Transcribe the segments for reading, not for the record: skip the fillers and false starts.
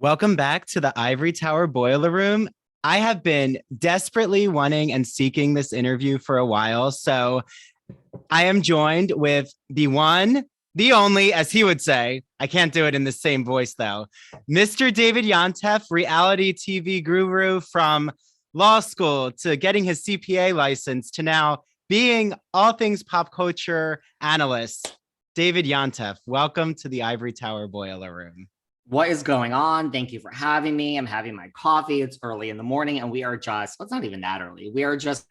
Welcome back to the Ivory Tower Boiler Room. I have been desperately wanting and seeking this interview for a while. So I am joined with the one, the only, as he would say, I can't do it in the same voice though, Mr. David Yontef, reality TV guru from law school to getting his CPA license to now being all things pop culture analyst. David Yontef, welcome to the Ivory Tower Boiler Room. What is going on? Thank you for having me. I'm having my coffee. It's early in the morning and we are just, well, it's not even that early. We are just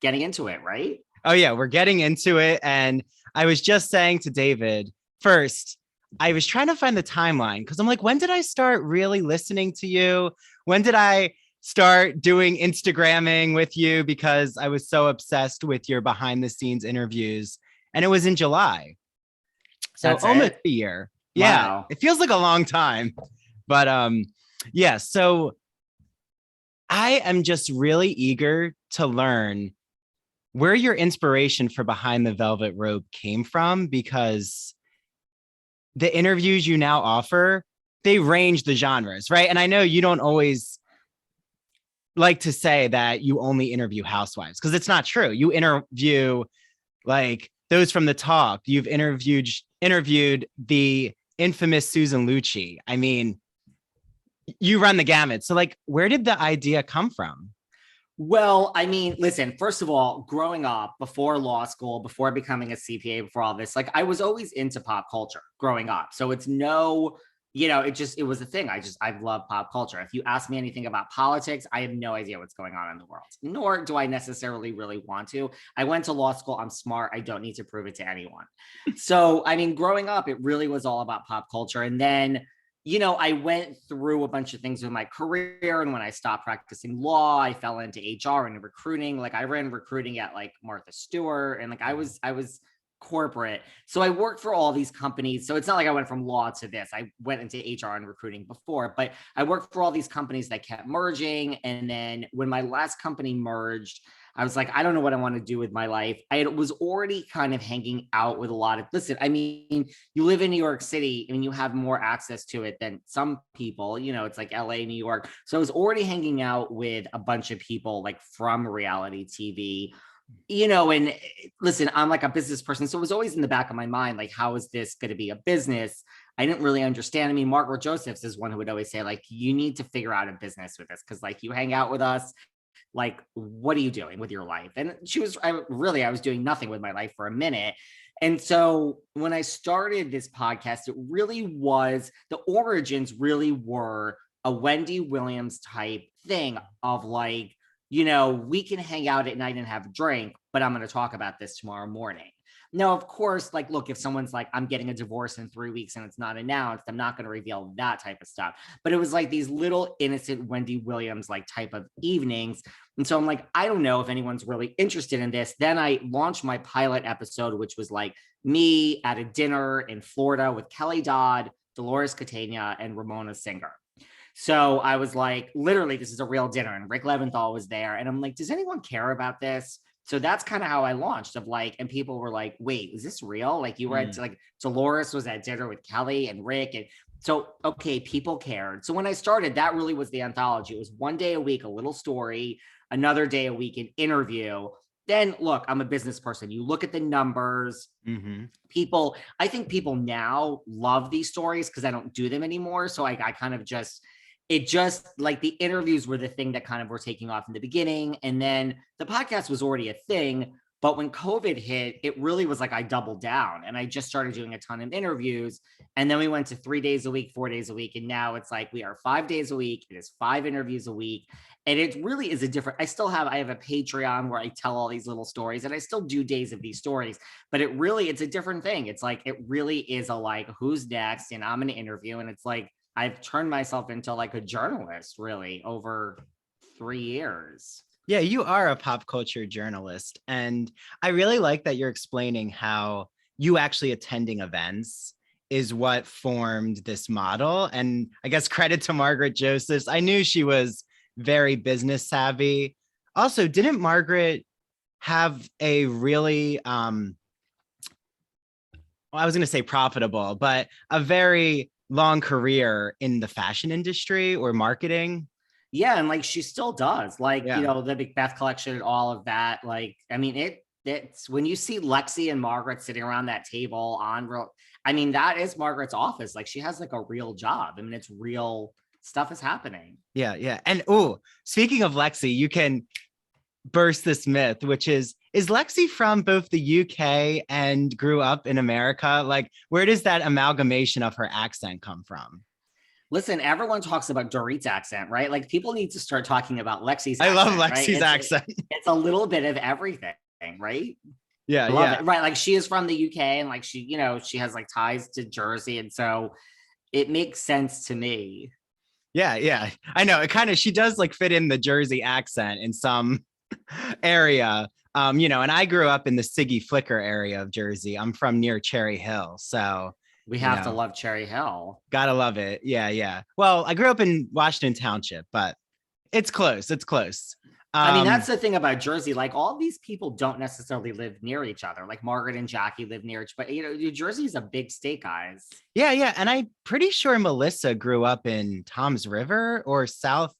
getting into it, right? Oh, yeah, we're getting into it. And I was just saying to David, first, I was trying to find the timeline because I'm like, when did I start really listening to you? When did I start doing Instagramming with you? Because I was so obsessed with your behind the scenes interviews. And it was in July. So That's almost it? a year. Yeah, Wow. it feels like a long time. But yeah, so I am just really eager to learn where your inspiration for Behind the Velvet Rope came from, because the interviews you now offer, they range the genres, right? And I know you don't always like to say that you only interview housewives because it's not true. You interview like those from The Talk. You've interviewed the infamous Susan Lucci. I mean, you run the gamut. So like, where did the idea come from? Well, I mean, listen, first of all, growing up before law school, before becoming a CPA, before all this, like I was always into pop culture growing up. So it's no, it was a thing. I love pop culture. If you ask me anything about politics, I have no idea what's going on in the world, nor do I necessarily really want to. I went to law school. I'm smart. I don't need to prove it to anyone. So, I mean, growing up, it really was all about pop culture. And then I went through a bunch of things with my career. And when I stopped practicing law, I fell into HR and recruiting. Like I ran recruiting at like Martha Stewart and like I was corporate. So I worked for all these companies. So it's not like I went from law to this. I went into HR and recruiting before, but I worked for all these companies that kept merging. And then when my last company merged, I was like, I don't know what I want to do with my life. I was already kind of hanging out with a lot of, listen, I mean, you live in New York City and you have more access to it than some people, it's like LA, New York. So I was already hanging out with a bunch of people like from reality TV, and listen, I'm like a business person. So it was always in the back of my mind, like, how is this going to be a business? I didn't really understand. I mean, Margaret Josephs is one who would always say, like, you need to figure out a business with this because, like, you hang out with us like, what are you doing with your life? And I was doing nothing with my life for a minute. And so when I started this podcast, it really was, the origins really were a Wendy Williams type thing of like, we can hang out at night and have a drink, but I'm going to talk about this tomorrow morning. Now, of course, like, look, if someone's like, I'm getting a divorce in 3 weeks and it's not announced, I'm not going to reveal that type of stuff. But it was like these little innocent Wendy Williams like type of evenings. And so I'm like, I don't know if anyone's really interested in this. Then I launched my pilot episode, which was like me at a dinner in Florida with Kelly Dodd, Dolores Catania, and Ramona Singer. So I was like, literally, this is a real dinner. And Rick Leventhal was there. And I'm like, does anyone care about this? So that's kind of how I launched of like, and people were like, wait, is this real? Like you were at like Dolores was at dinner with Kelly and Rick. And so, okay, people cared. So when I started, that really was the anthology. It was one day a week, a little story, another day a week, an interview. Then look, I'm a business person. You look at the numbers, I think people now love these stories because I don't do them anymore. So I kind of just like the interviews were the thing that kind of were taking off in the beginning. And then the podcast was already a thing. But when COVID hit, it really was like I doubled down and I just started doing a ton of interviews. And then we went to 3 days a week, 4 days a week. And now it's like we are 5 days a week. It is 5 interviews a week. And it really is a different, I have a Patreon where I tell all these little stories and I still do days of these stories, but it's a different thing. It's like, it really is a like, who's next? And I'm going to interview. And it's like, I've turned myself into like a journalist really over 3 years. Yeah, you are a pop culture journalist. And I really like that you're explaining how you actually attending events is what formed this model. And I guess credit to Margaret Josephs. I knew she was very business savvy. Also, didn't Margaret have a really, well, I was going to say profitable, but a very long career in the fashion industry or marketing. Yeah, and like she still does, like, Yeah. you know, the Macbeth collection and all of that. Like, I mean, it's when you see Lexi and Margaret sitting around that table on real, I mean, that is Margaret's office. Like she has like a real job. I mean, it's real stuff is happening. Yeah, yeah. And oh, speaking of Lexi, you can burst this myth, which is Lexi from both the UK and grew up in America? Like, where does that amalgamation of her accent come from? Listen, everyone talks about Dorit's accent, right? Like people need to start talking about Lexi's I accent, love right? Lexi's accent. It's a little bit of everything, right? Yeah, I love yeah. it. Right. Like she is from the UK and like she, you know, she has like ties to Jersey. And so it makes sense to me. Yeah, yeah. I know. It kind of, she does like fit in the Jersey accent in some area. You know, and I grew up in the Siggy Flicker area of Jersey. I'm from near Cherry Hill. So We you have to know, love Cherry Hill. gotta love it. Yeah, yeah. Well, I grew up in Washington Township, but it's close. It's close. I mean, that's the thing about Jersey. Like all these people don't necessarily live near each other. Like Margaret and Jackie live near each, but you know, New Jersey is a big state, guys. Yeah, yeah. And I'm pretty sure Melissa grew up in Tom's River or South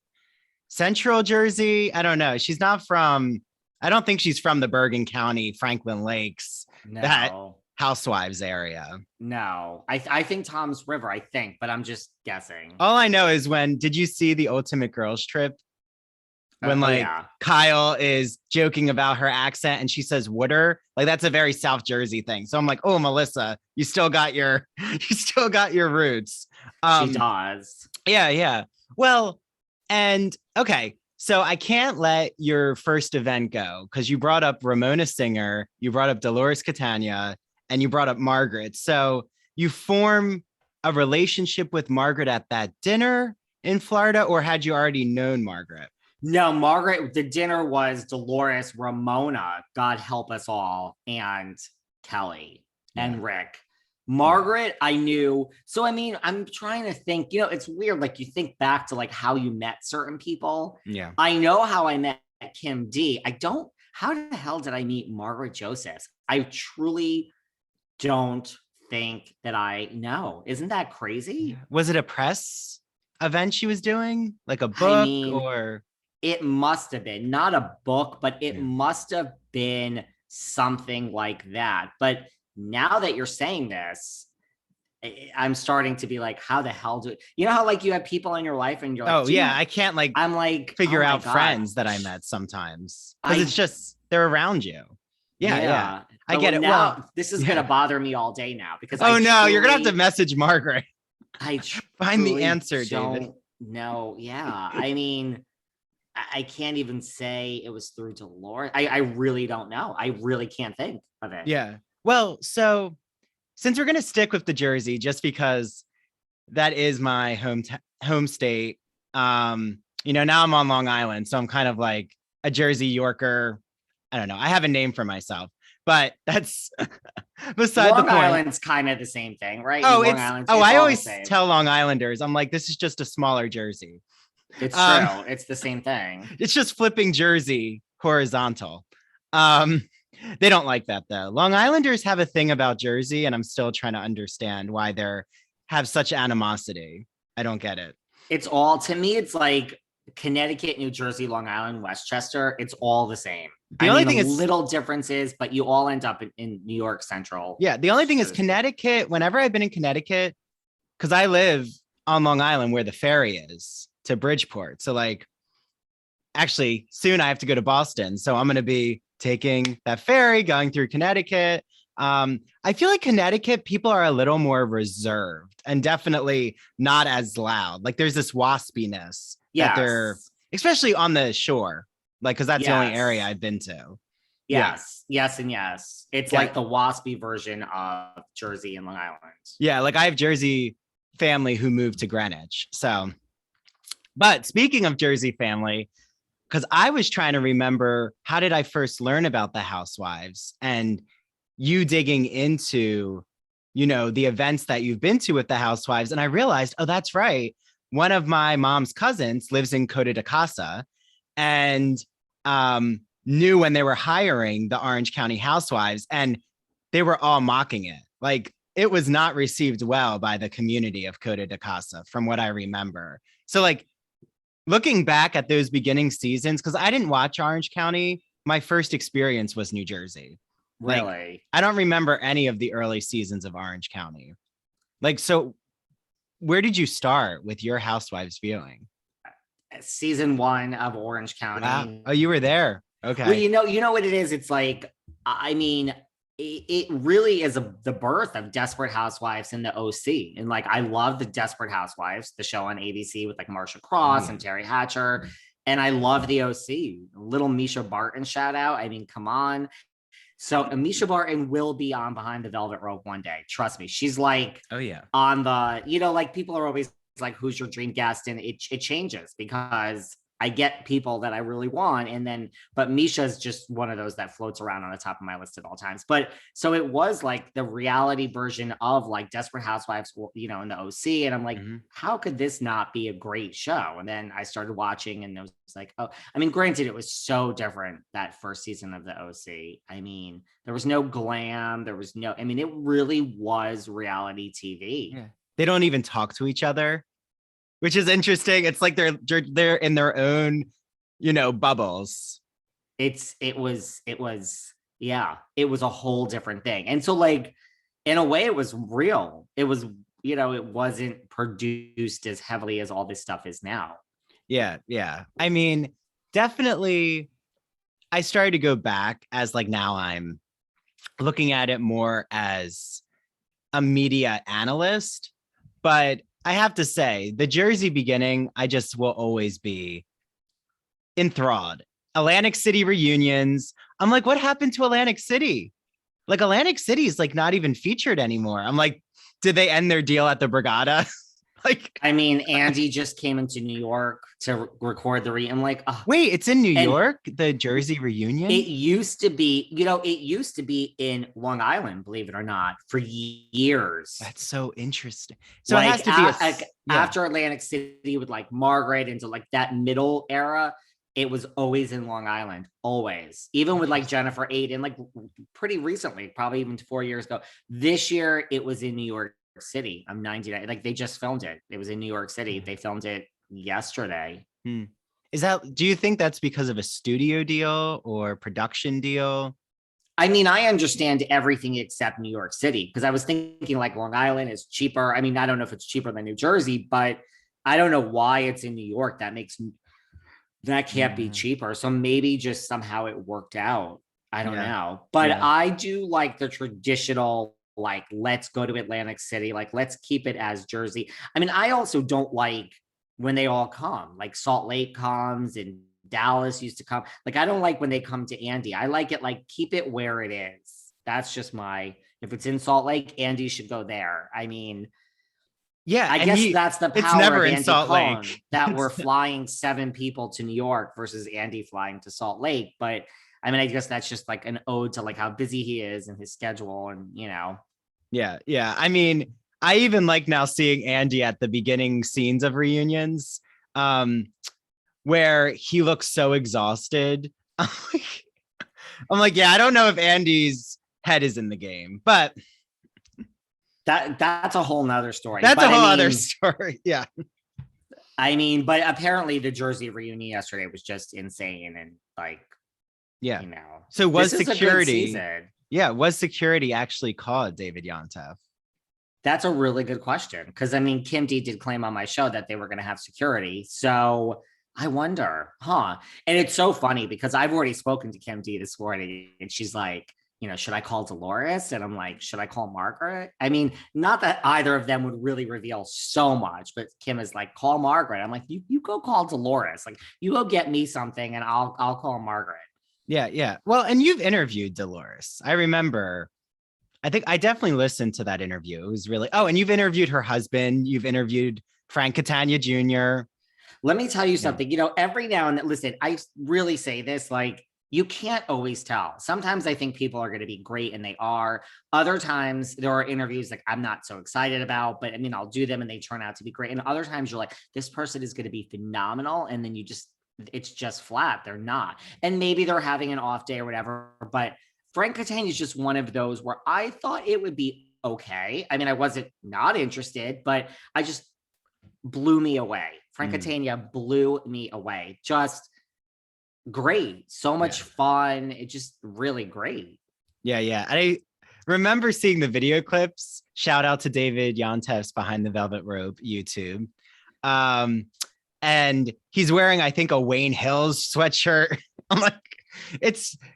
Central Jersey. I don't know. She's not from, I don't think she's from the Bergen County, Franklin Lakes, that No, Housewives area. no. I think Tom's River, I think, but I'm just guessing. All I know is when, did you see the Ultimate Girls Trip? When like yeah. Kyle is joking about her accent and she says "wooder," like that's a very South Jersey thing. So I'm like, oh, Melissa, you still got your roots. She does. Yeah, yeah. Well, and okay, so I can't let your first event go because you brought up Ramona Singer, you brought up Dolores Catania, and you brought up Margaret. So you form a relationship with Margaret at that dinner in Florida, or had you already known Margaret? No, Margaret, the dinner was Dolores, Ramona, God help us all, and Kelly and Rick. Margaret, I knew. So, I mean, I'm trying to think, you know, it's weird. Like you think back to like how you met certain people. Yeah. I know how I met Kim D. How the hell did I meet Margaret Josephs? I truly don't think that I know. Isn't that crazy? Was it a press event she was doing? Like a book I mean, or? It must have been not a book, but it must have been something like that. But now that you're saying this, I'm starting to be like, how the hell you know how like you have people in your life and you're like, oh yeah, I can't like I'm like figure oh out God. friends that I met sometimes because it's just they're around you. Yeah. I get it. Now Well, this is gonna bother me all day now because oh no, you're gonna have to message Margaret. I find the answer, David. No, yeah. I mean, I can't even say it was through Dolores. I really don't know. I really can't think of it. Yeah. Well, so since we're gonna stick with the Jersey, just because that is my home state. You know, now I'm on Long Island, so I'm kind of like a Jersey Yorker. I don't know. I have a name for myself, but that's beside the point. Long Island's kind of the same thing, right? Oh, it's I always tell Long Islanders, I'm like, this is just a smaller Jersey. It's true. It's the same thing. It's just flipping Jersey horizontal. They don't like that though. Long Islanders have a thing about Jersey, and I'm still trying to understand why they're have such animosity. I don't get it. It's all to me. It's like Connecticut, New Jersey, Long Island, Westchester. It's all the same. The only thing is little differences, but you all end up in New York Central. Yeah. The only thing is Connecticut. Whenever I've been in Connecticut, because I live on Long Island where the ferry is to Bridgeport. So like, actually, soon I have to go to Boston. So I'm going to be taking that ferry, going through Connecticut. I feel like Connecticut people are a little more reserved and definitely not as loud. Like there's this waspiness that they're, especially on the shore, like, cause that's the only area I've been to. Yes. It's like the waspy version of Jersey and Long Island. Yeah. Like I have Jersey family who moved to Greenwich. So, but speaking of Jersey family, because I was trying to remember, how did I first learn about the Housewives, and you digging into, you know, the events that you've been to with the Housewives. And I realized, oh, that's right. One of my mom's cousins lives in Coto de Casa and knew when they were hiring the Orange County Housewives, and they were all mocking it. Like it was not received well by the community of Coda de Casa, from what I remember. So like looking back at those beginning seasons, because I didn't watch Orange County, my first experience was New Jersey. Like, Really? I don't remember any of the early seasons of Orange County. Like, so where did you start with your Housewives viewing? Season 1 of Orange Wow. County. Oh, you were there. Well, Okay. you know what it is. It's like, I mean, it really is the birth of Desperate Housewives in the OC. And like, I love the Desperate Housewives, the show on ABC with like Marsha Cross and Terry Hatcher. And I love the OC. Little Misha Barton shout out. I mean, come on. So Misha Barton will be on Behind the Velvet Rope one day. Trust me. She's like, Oh, yeah. on the, you know, like people are always like, who's your dream guest? And it changes because I get people that I really want. And then, but Misha's just one of those that floats around on the top of my list at all times. But so it was like the reality version of like Desperate Housewives, you know, in the OC. And I'm like, how could this not be a great show? And then I started watching and it was like, oh, I mean, granted, it was so different that first season of the OC. I mean, there was no glam. There was no, I mean, it really was reality TV. Yeah. They don't even talk to each other, which is interesting. It's like they're in their own, you know, bubbles. It was a whole different thing. And so like in a way it was real. It was, you know, it wasn't produced as heavily as all this stuff is now. Yeah. I mean, definitely I started to go back as like now I'm looking at it more as a media analyst, but I have to say, the Jersey beginning, I just will always be enthralled. Atlantic City reunions. I'm like, what happened to Atlantic City? Like, Atlantic City is like not even featured anymore. I'm like, did they end their deal at the Brigada? Like, I mean, Andy just came into New York to record the I'm like, oh. Wait, it's in New York, the Jersey reunion? It used to be, you know, it used to be in Long Island, believe it or not, for years. That's so interesting. So like, it has to be after Atlantic City with like Margaret into like that middle era, it was always in Long Island, always. Even with like Jennifer Aiden, like pretty recently, probably even 4 years ago. This year, it was in New York City. I'm 99. Like they just filmed it. It was in New York City. They filmed it yesterday. Is that, do you think that's because of a studio deal or production deal? I mean, I understand everything except New York City because I was thinking like Long Island is cheaper. I mean, I don't know if it's cheaper than New Jersey, but I don't know why it's in New York. That can't be cheaper. So maybe just somehow it worked out. I don't know. But I do like the traditional, like, let's go to Atlantic City. Like, let's keep it as Jersey. I mean, I also don't like when they all come, like Salt Lake comes and Dallas used to come. Like, I don't like when they come to Andy. I like it, like, keep it where it is. That's just if it's in Salt Lake, Andy should go there. I mean, I guess that's the power never of in Andy Salt Cohen, Lake. that we're flying 7 people to New York versus Andy flying to Salt Lake. But I mean, I guess that's just like an ode to like how busy he is and his schedule and, you know. Yeah. I mean, I even like now seeing Andy at the beginning scenes of reunions, where he looks so exhausted. I'm like, yeah, I don't know if Andy's head is in the game, but that's a whole nother story. That's a whole other story. Yeah. I mean, but apparently the Jersey reunion yesterday was just insane and like, yeah, you know. So was security? Yeah, was security actually called David Yontef? That's a really good question because I mean, Kim D did claim on my show that they were going to have security, so I wonder, And it's so funny because I've already spoken to Kim D this morning, and she's like, you know, should I call Dolores? And I'm like, should I call Margaret? I mean, not that either of them would really reveal so much, but Kim is like, call Margaret. I'm like, you go call Dolores. Like, you go get me something and I'll call Margaret. Yeah. Well, and you've interviewed Dolores. I remember, I think I definitely listened to that interview. It was really, and you've interviewed her husband. You've interviewed Frank Catania Jr. Let me tell you something, you know, every now and then, listen, I really say this, like, you can't always tell. Sometimes I think people are going to be great and they are. Other times there are interviews like I'm not so excited about, but I mean, I'll do them and they turn out to be great. And other times you're like, this person is going to be phenomenal. And then it's just flat. They're not. And maybe they're having an off day or whatever. But Frank Catania is just one of those where I thought it would be okay. I mean, I wasn't not interested, but I just blew me away. Frank Catania blew me away. Just great. So much fun. It just really great. Yeah. I remember seeing the video clips. Shout out to David Yontef's Behind the Velvet Rope YouTube. And he's wearing, I think, a Wayne Hills sweatshirt. I'm like,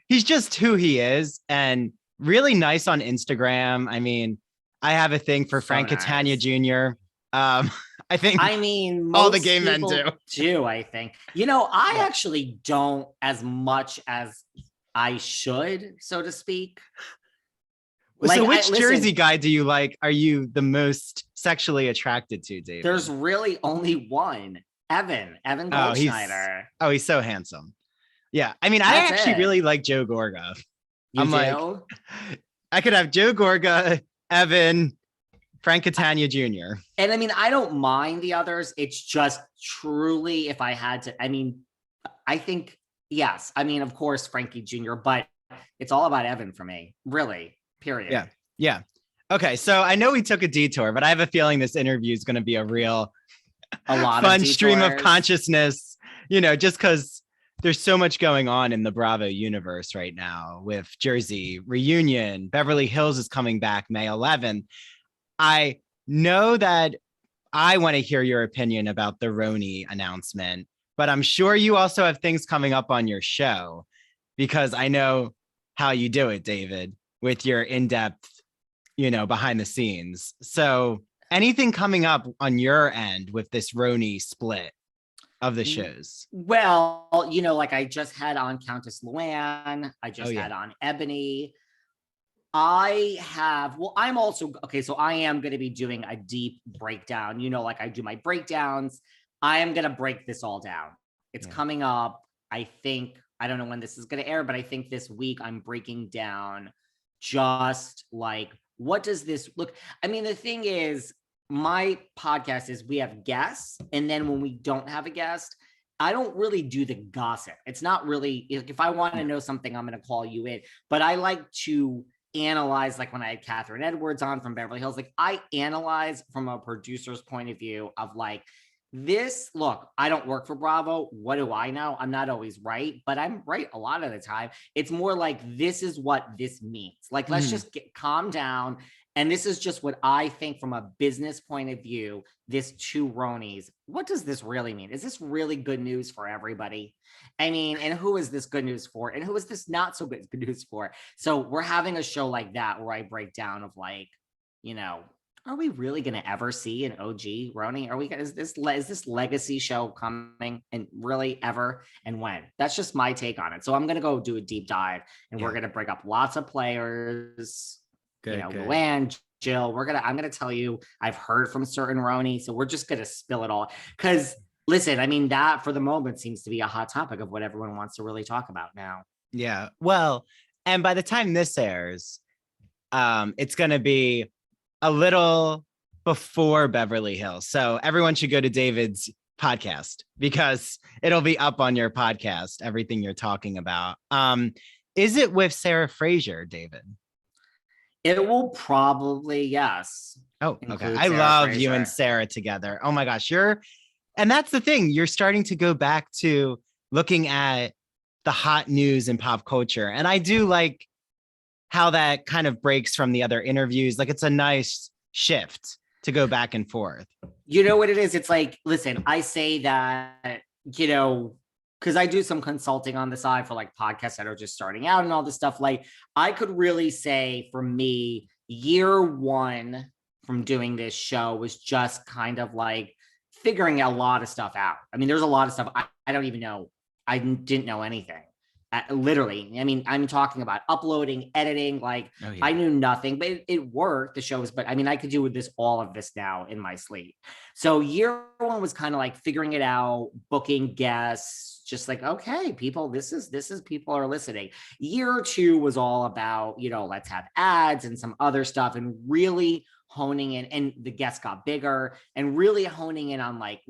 he's just who he is, and really nice on Instagram. I mean, I have a thing for Frank Catania Jr. I think all the gay men do. I think, I actually don't as much as I should, so to speak. So which Jersey guy do you like? Are you the most sexually attracted to, David? There's really only one. Evan Goldschneider. He's so handsome. Yeah. I mean, I actually really like Joe Gorga. Like, I could have Joe Gorga, Evan, Frank Catania Jr. And I mean, I don't mind the others. It's just truly, if I had to, I mean, I think, yes. I mean, of course, Frankie Jr., but it's all about Evan for me. Really, period. Yeah. Okay. So I know we took a detour, but I have a feeling this interview is going to be a lot fun stream of consciousness, just because there's so much going on in the Bravo universe right now with Jersey reunion. Beverly Hills is coming back May 11th. I know that I want to hear your opinion about the Roni announcement, but I'm sure you also have things coming up on your show, because I know how you do it, David, with your in-depth, behind the scenes. So anything coming up on your end with this Roni split of the shows? Well, like I just had on Countess Luann. I just had on Ebony. I'm also, okay, so I am going to be doing a deep breakdown. Like I do my breakdowns. I am going to break this all down. It's coming up. I don't know when this is going to air, but I think this week I'm breaking down just like, what does this look? I mean, the thing is, my podcast is we have guests, and then when we don't have a guest, I don't really do the gossip. It's not really, if I want to know something, I'm going to call you in, but I like to analyze, like when I had Kathryn Edwards on from Beverly Hills, like I analyze from a producer's point of view of like, look, I don't work for Bravo. What do I know? I'm not always right, but I'm right a lot of the time. It's more like, this is what this means. Like, let's just calm down. And this is just what I think from a business point of view, this two Ronis, what does this really mean? Is this really good news for everybody? I mean, and who is this good news for? And who is this not so good news for? So we're having a show like that where I break down of like, are we really going to ever see an OG Roni? Is this legacy show coming, and really ever, and when? That's just my take on it. So I'm going to go do a deep dive, and we're going to bring up lots of players. Good. Luann, Jill, I'm going to tell you, I've heard from certain Roni. So we're just going to spill it all. Because listen, I mean, that for the moment seems to be a hot topic of what everyone wants to really talk about now. Yeah. Well, and by the time this airs, it's going to be a little before Beverly Hills. So everyone should go to David's podcast, because it'll be up on your podcast, everything you're talking about. Is it with Sarah Fraser, David? It will probably, yes. Oh, okay. I love you and Sarah together. Oh my gosh. And that's the thing. You're starting to go back to looking at the hot news in pop culture. And I do like how that kind of breaks from the other interviews. Like, it's a nice shift to go back and forth. You know what it is? It's like, listen, I say that, because I do some consulting on the side for like podcasts that are just starting out and all this stuff. Like, I could really say for me, year one from doing this show was just kind of like figuring a lot of stuff out. I mean, there's a lot of stuff I don't even know. I didn't know anything. Literally. I mean, I'm talking about uploading, editing, like I knew nothing, but it worked, the shows, but I mean, I could do all of this now in my sleep. So year one was kind of like figuring it out, booking guests, just like, okay, people, this is people are listening. Year two was all about, let's have ads and some other stuff, and really honing in, and the guests got bigger, and really honing in on like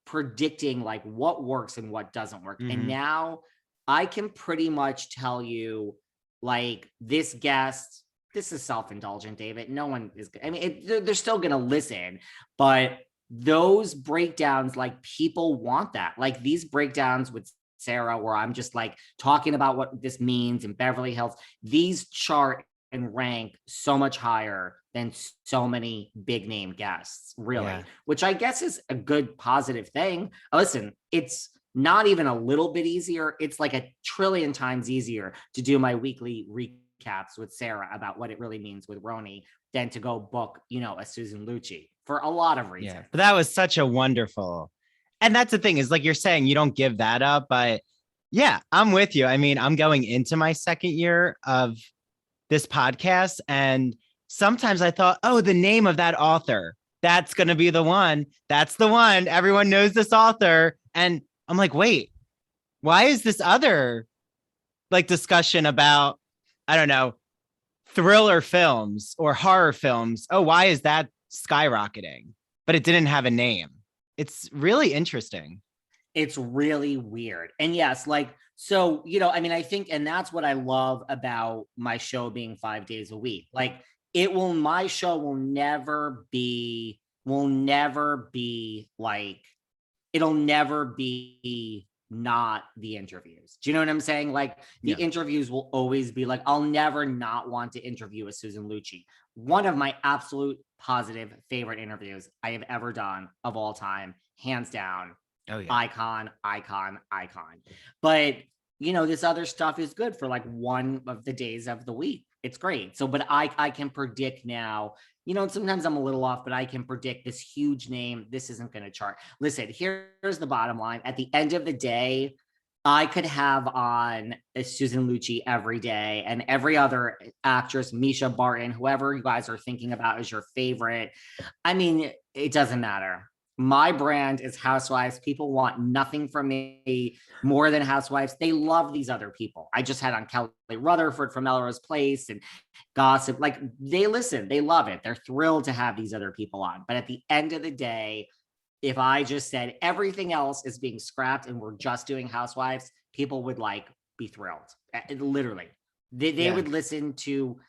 predicting like what works and what doesn't work. And now I can pretty much tell you, like, this guest this is self-indulgent, David. No one is, I mean, they're still going to listen, but those breakdowns, like people want that. Like these breakdowns with Sarah, where I'm just like talking about what this means in Beverly Hills, these chart and rank so much higher than so many big name guests, really, which I guess is a good positive thing. Listen, it's not even a little bit easier. It's like a trillion times easier to do my weekly recaps with Sarah about what it really means with Roni than to go book, a Susan Lucci for a lot of reasons. Yeah, but that was such a wonderful, and that's the thing is like you're saying, you don't give that up, but yeah, I'm with you. I mean, I'm going into my second year of this podcast, and sometimes I thought, oh, the name of that author, that's going to be the one. That's the one. Everyone knows this author. And I'm like, wait, why is this other like discussion about, I don't know, thriller films or horror films? Oh, why is that skyrocketing? But it didn't have a name. It's really interesting. It's really weird. And yes, like, so, I mean, I think, and that's what I love about my show being 5 days a week. Like my show will never be like, it'll never be not the interviews. Do you know what I'm saying? Like the interviews will always be like, I'll never not want to interview a Susan Lucci. One of my absolute positive favorite interviews I have ever done of all time, hands down. Oh, yeah. Icon. But, this other stuff is good for like one of the days of the week. It's great. So, but I can predict now, sometimes I'm a little off, but I can predict this huge name. This isn't going to chart. Listen, here's the bottom line. At the end of the day, I could have on a Susan Lucci every day and every other actress, Misha Barton, whoever you guys are thinking about as your favorite. I mean, it doesn't matter. My brand is Housewives. People want nothing from me more than Housewives. They love these other people. I just had on Kelly Rutherford from Melrose Place and Gossip. Like they listen, they love it. They're thrilled to have these other people on. But at the end of the day, if I just said everything else is being scrapped and we're just doing Housewives, people would like be thrilled. Literally, they would listen to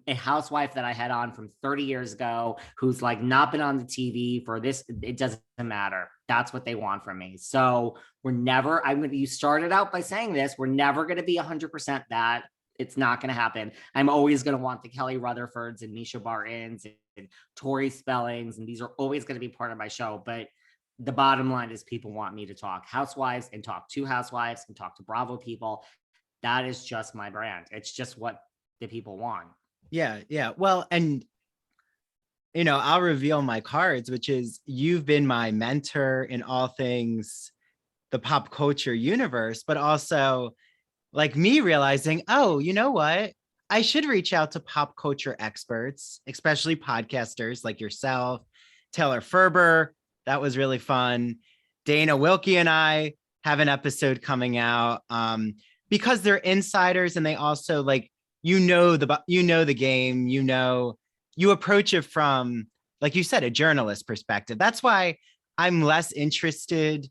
a housewife that I had on from 30 years ago, who's like not been on the TV for this. It doesn't matter. That's what they want from me. So you started out by saying this, we're never going to be 100% that. It's not going to happen. I'm always going to want the Kelly Rutherfords and Misha Bartons and Tori Spellings. And these are always going to be part of my show. But the bottom line is people want me to talk Housewives and talk to Housewives and talk to Bravo people. That is just my brand. It's just what the people want. Yeah. Well, and, I'll reveal my cards, which is you've been my mentor in all things the pop culture universe, but also like me realizing, oh, you know what? I should reach out to pop culture experts, especially podcasters like yourself, Taylor Ferber. That was really fun. Dana Wilkey and I have an episode coming out because they're insiders and they also like, the game, you approach it from, like you said, a journalist perspective. That's why I'm less interested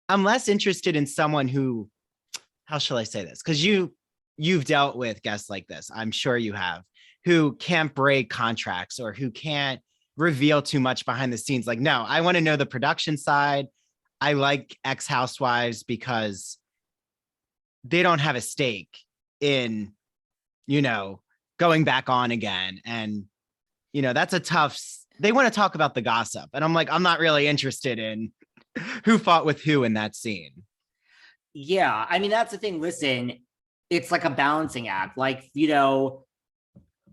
in someone who, how shall I say this? Because you've dealt with guests like this, I'm sure you have, who can't break contracts or who can't reveal too much behind the scenes. Like, no, I want to know the production side. I like ex-housewives because they don't have a stake in going back on again. And, that's a tough, they want to talk about the gossip. And I'm like, I'm not really interested in who fought with who in that scene. Yeah. I mean, that's the thing. Listen, it's like a balancing act. Like,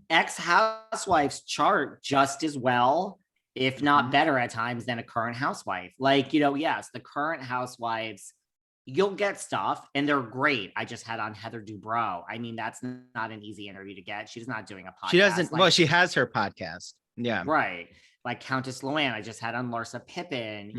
ex-housewives chart just as well, if not better at times than a current housewife. Like, yes, the current housewives, you'll get stuff and they're great. I just had on Heather Dubrow. I mean, that's not an easy interview to get. She's not doing a podcast. She doesn't, well, she has her podcast. Yeah. Right. Like Countess Luann, I just had on Larsa Pippen,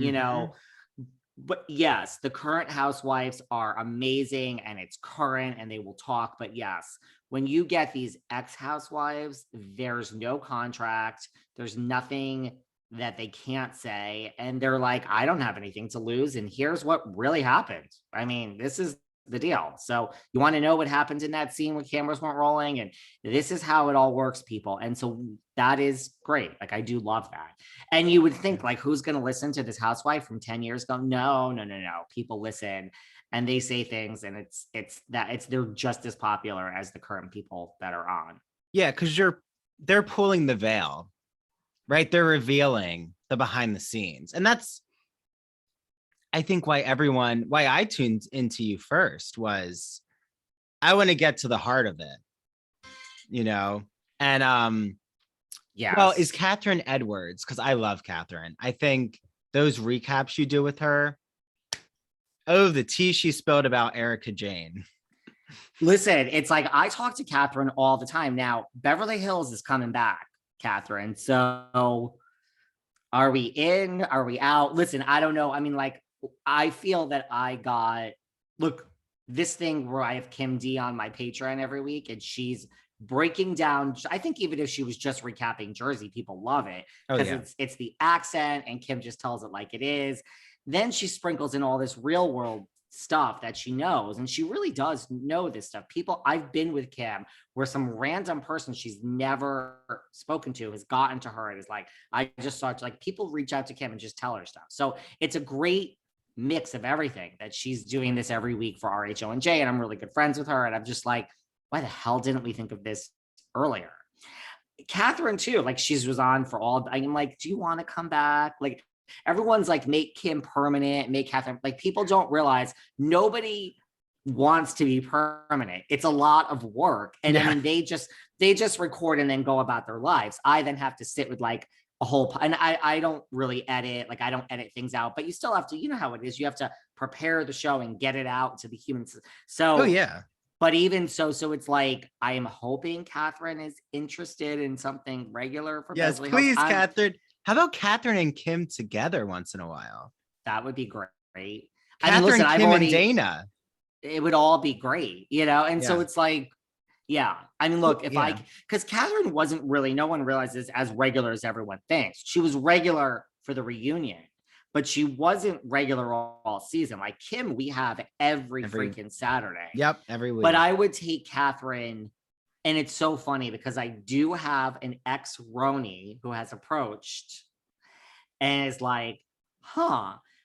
But yes, the current housewives are amazing and it's current and they will talk. But yes, when you get these ex-housewives, there's no contract. There's nothing that they can't say. And they're like, I don't have anything to lose. And here's what really happened. I mean, this is the deal. So you want to know what happened in that scene when cameras weren't rolling, and this is how it all works, people. And so that is great. Like, I do love that. And you would think, like, who's going to listen to this housewife from 10 years ago? No. People listen and they say things, and they're just as popular as the current people that are on. Yeah, because they're pulling the veil, right? They're revealing the behind the scenes. And that's, I think, why I tuned into you first was I want to get to the heart of it, you know? And yeah. Well, is Kathryn Edwards, because I love Kathryn. I think those recaps you do with her, the tea she spilled about Erica Jane. Listen, it's like I talk to Kathryn all the time. Now, Beverly Hills is coming back, Kathryn. So are we in? Are we out? Listen, I don't know. I mean, like, I feel that look, this thing where I have Kim D on my Patreon every week, and she's breaking down. I think even if she was just recapping Jersey, people love it because it's the accent, and Kim just tells it like it is. Then she sprinkles in all this real world stuff that she knows, and she really does know this stuff. I've been with Kim where some random person she's never spoken to has gotten to her and is like, I just saw it. Like, people reach out to Kim and just tell her stuff. So it's a great mix of everything that she's doing this every week for RHONJ, and I'm really good friends with her, and I'm just like, why the hell didn't we think of this earlier? Kathryn too, like, she was on for all. I'm like, do you want to come back? Like, everyone's like, make Kim permanent, make Kathryn. Like, people don't realize nobody wants to be permanent. It's a lot of work, and I mean, they just record and then go about their lives. I then have to sit with like a whole, and I don't really edit. Like, I don't edit things out, but you still have to, you know how it is. You have to prepare the show and get it out to the humans. So but even so it's like, I am hoping Kathryn is interested in something regular for Yes, Beverly please, Hills. Kathryn. How about Kathryn and Kim together once in a while? That would be great. Kathryn, I mean, listen, Kim, and Dana. It would all be great, you know? And so it's like, yeah. I mean, look, because Kathryn wasn't really, no one realizes, as regular as everyone thinks. She was regular for the reunion, but she wasn't regular all season. Like Kim, we have every freaking Saturday. Yep, every week. But I would take Kathryn, and it's so funny because I do have an ex-Roni who has approached and is like,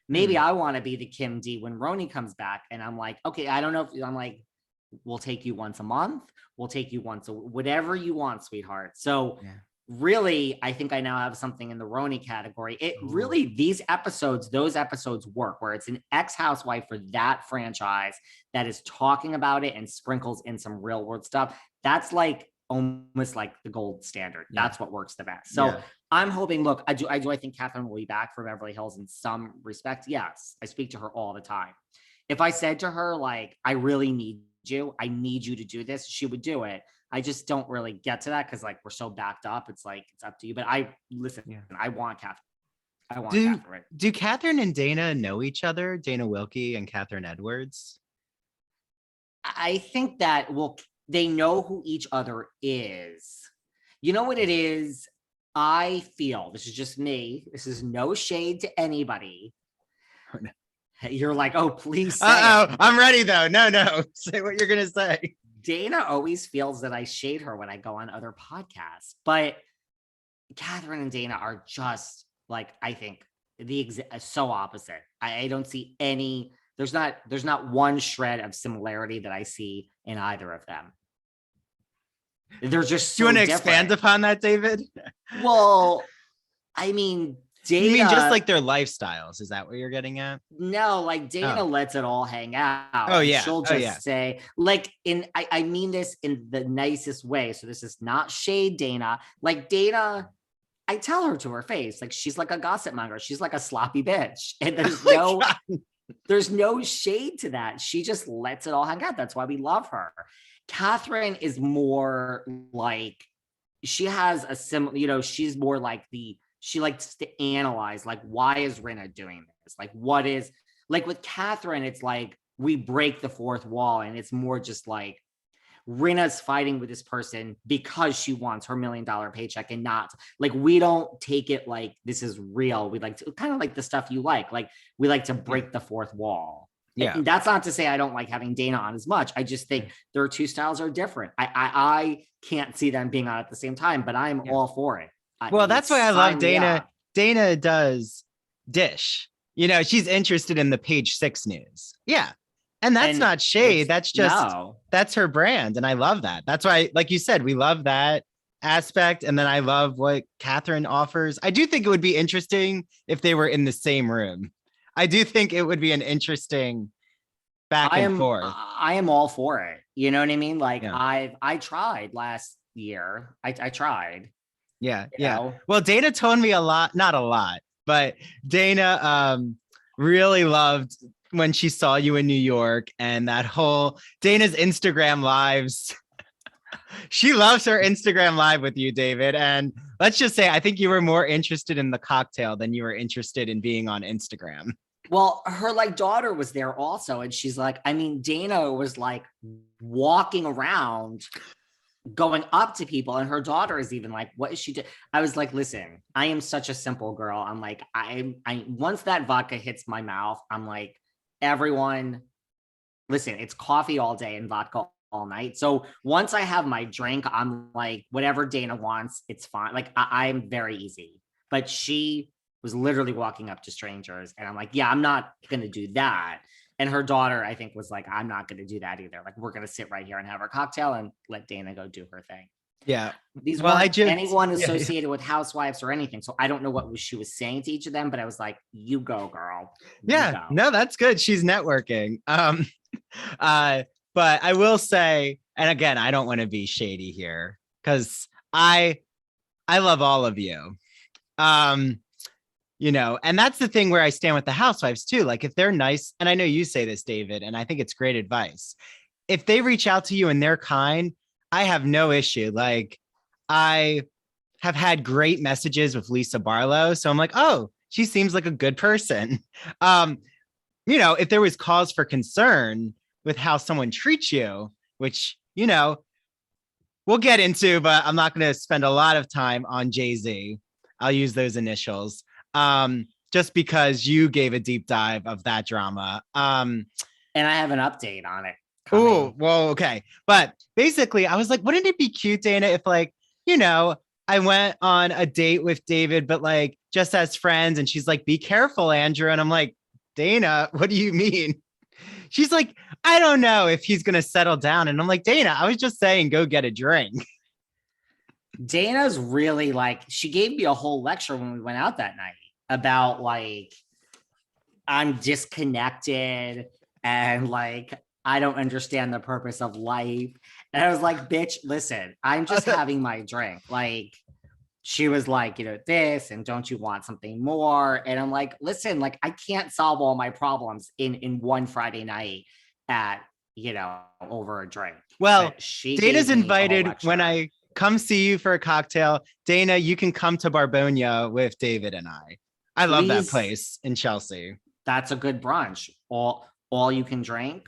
maybe I want to be the Kim D when Roni comes back. And I'm like, okay, I don't know if I'm like, we'll take you once a month. We'll take you whatever you want, sweetheart. So really, I think I now have something in the Roni category. It really, those episodes work where it's an ex-housewife for that franchise that is talking about it and sprinkles in some real world stuff. That's like almost like the gold standard. That's what works the best. So I'm hoping, look, I think Kathryn will be back for Beverly Hills in some respect. Yes. I speak to her all the time. If I said to her, like, I really need you, I need you to do this, she would do it. I just don't really get to that because, like, we're so backed up. It's like, it's up to you. But I want Kathryn. Kathryn. Do Kathryn and Dana know each other? Dana Wilkey and Kathryn Edwards? I think that, they know who each other is. You know what it is? I feel, this is just me, this is no shade to anybody. You're like, oh, please say it. I'm ready though. No. Say what you're gonna say. Dana always feels that I shade her when I go on other podcasts, but Kathryn and Dana are just like, I think so opposite. I don't see any, there's not one shred of similarity that I see in either of them. They're just so. Do you want to expand upon that, David? Well, I mean, Dana, you mean just like their lifestyles? Is that what you're getting at? No, like Dana lets it all hang out. Oh yeah. She'll just say, like, I mean this in the nicest way. So this is not shade Dana. Like Dana, I tell her to her face, like, she's like a gossip monger. She's like a sloppy bitch. And there's no shade to that. She just lets it all hang out. That's why we love her. Kathryn is more like, she has a similar, she's more like she likes to analyze, like, why is Rinna doing this? Like, what is, like with Kathryn, it's like, we break the fourth wall, and it's more just like, Rinna's fighting with this person because she wants her $1 million paycheck, and not like, we don't take it like this is real. We like to kind of like the stuff you like we like to break the fourth wall. Yeah. And that's not to say I don't like having Dana on as much. I just think their two styles are different. I can't see them being on at the same time, but I'm all for it. Well, that's why I love Sign me Dana. up. Dana does Dish. You know, she's interested in the Page Six news. Yeah. And that's And not shade. That's just, no. that's her brand. And I love that. That's why, like you said, we love that aspect. And then I love what Kathryn offers. I do think it would be interesting if they were in the same room. I do think it would be an interesting back and forth. I am all for it. You know what I mean? Like Yeah. I tried last year. I tried. Yeah. You know? Well, Dana told me a lot, not a lot, but Dana really loved when she saw you in New York and that whole Dana's Instagram lives. She loves her Instagram live with you, David. And let's just say, I think you were more interested in the cocktail than you were interested in being on Instagram. Well, her like daughter was there also. And she's like, I mean, Dana was like walking around going up to people, and her daughter is even like, what is she doing? I was like, listen, I am such a simple girl. I'm like, I once that vodka hits my mouth, I'm like, everyone, listen, it's coffee all day and vodka all night. So once I have my drink, I'm like, whatever Dana wants, it's fine. Like I'm very easy. But she was literally walking up to strangers, and I'm like, yeah, I'm not gonna do that. And her daughter, I think, was like, I'm not going to do that either. Like, we're going to sit right here and have our cocktail and let Dana go do her thing. Yeah. These weren't anyone associated with Housewives or anything. So I don't know what she was saying to each of them, but I was like, you go, girl. Yeah. No, that's good. She's networking. But I will say, and again, I don't want to be shady here because I love all of you. You know, and that's the thing where I stand with the Housewives too. Like if they're nice, and I know you say this, David, and I think it's great advice. If they reach out to you and they're kind, I have no issue. Like I have had great messages with Lisa Barlow. So I'm like, oh, she seems like a good person. You know, if there was cause for concern with how someone treats you, which, you know, we'll get into, but I'm not going to spend a lot of time on Jay-Z. I'll use those initials. Just because you gave a deep dive of that drama. And I have an update on it. Oh, well, okay. But basically, I was like, wouldn't it be cute, Dana, if like, you know, I went on a date with David, but like just as friends, and she's like, be careful, Andrew. And I'm like, Dana, what do you mean? She's like, I don't know if he's gonna settle down. And I'm like, Dana, I was just saying, go get a drink. Dana's really like, she gave me a whole lecture when we went out that night about like, I'm disconnected and like, I don't understand the purpose of life. And I was like, bitch, listen, I'm just having my drink. Like, she was like, you know, this, and don't you want something more? And I'm like, listen, like, I can't solve all my problems in one Friday night at, you know, over a drink. Well, Dana's invited when I come see you for a cocktail. Dana, you can come to Barbonia with David and I. I love that place in Chelsea. That's a good brunch. All you can drink.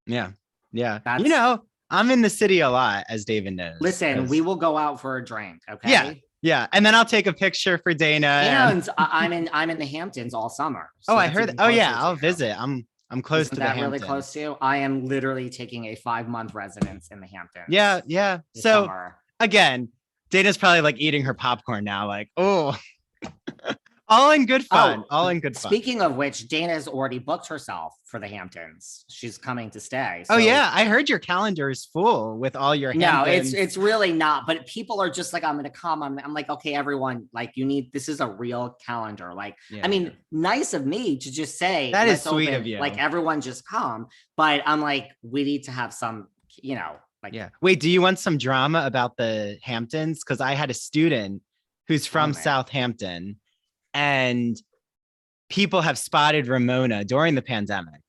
Yeah. Yeah. You know, I'm in the city a lot, as David knows. Listen, we will go out for a drink. Okay. Yeah. Yeah. And then I'll take a picture for Dana. And I'm in the Hamptons all summer. So I heard that. Oh yeah. I'll visit. I'm close to the Hamptons. Really close to? I am literally taking a 5-month residence in the Hamptons. Yeah. Yeah. So summer. Again, Dana's probably like eating her popcorn now. Like, oh, all in good fun. All in good fun. Speaking of which, Dana has already booked herself for the Hamptons. She's coming to stay. So. Oh yeah, I heard your calendar is full with all your Hamptons. No, it's really not. But people are just like, I'm going to come. I'm like, okay, everyone, like this is a real calendar. Like, I mean, nice of me to just say that is sweet of you. Like everyone just come. But I'm like, we need to have some, you know, like. Yeah. Wait, do you want some drama about the Hamptons? Because I had a student who's from Southampton. And people have spotted Ramona during the pandemic.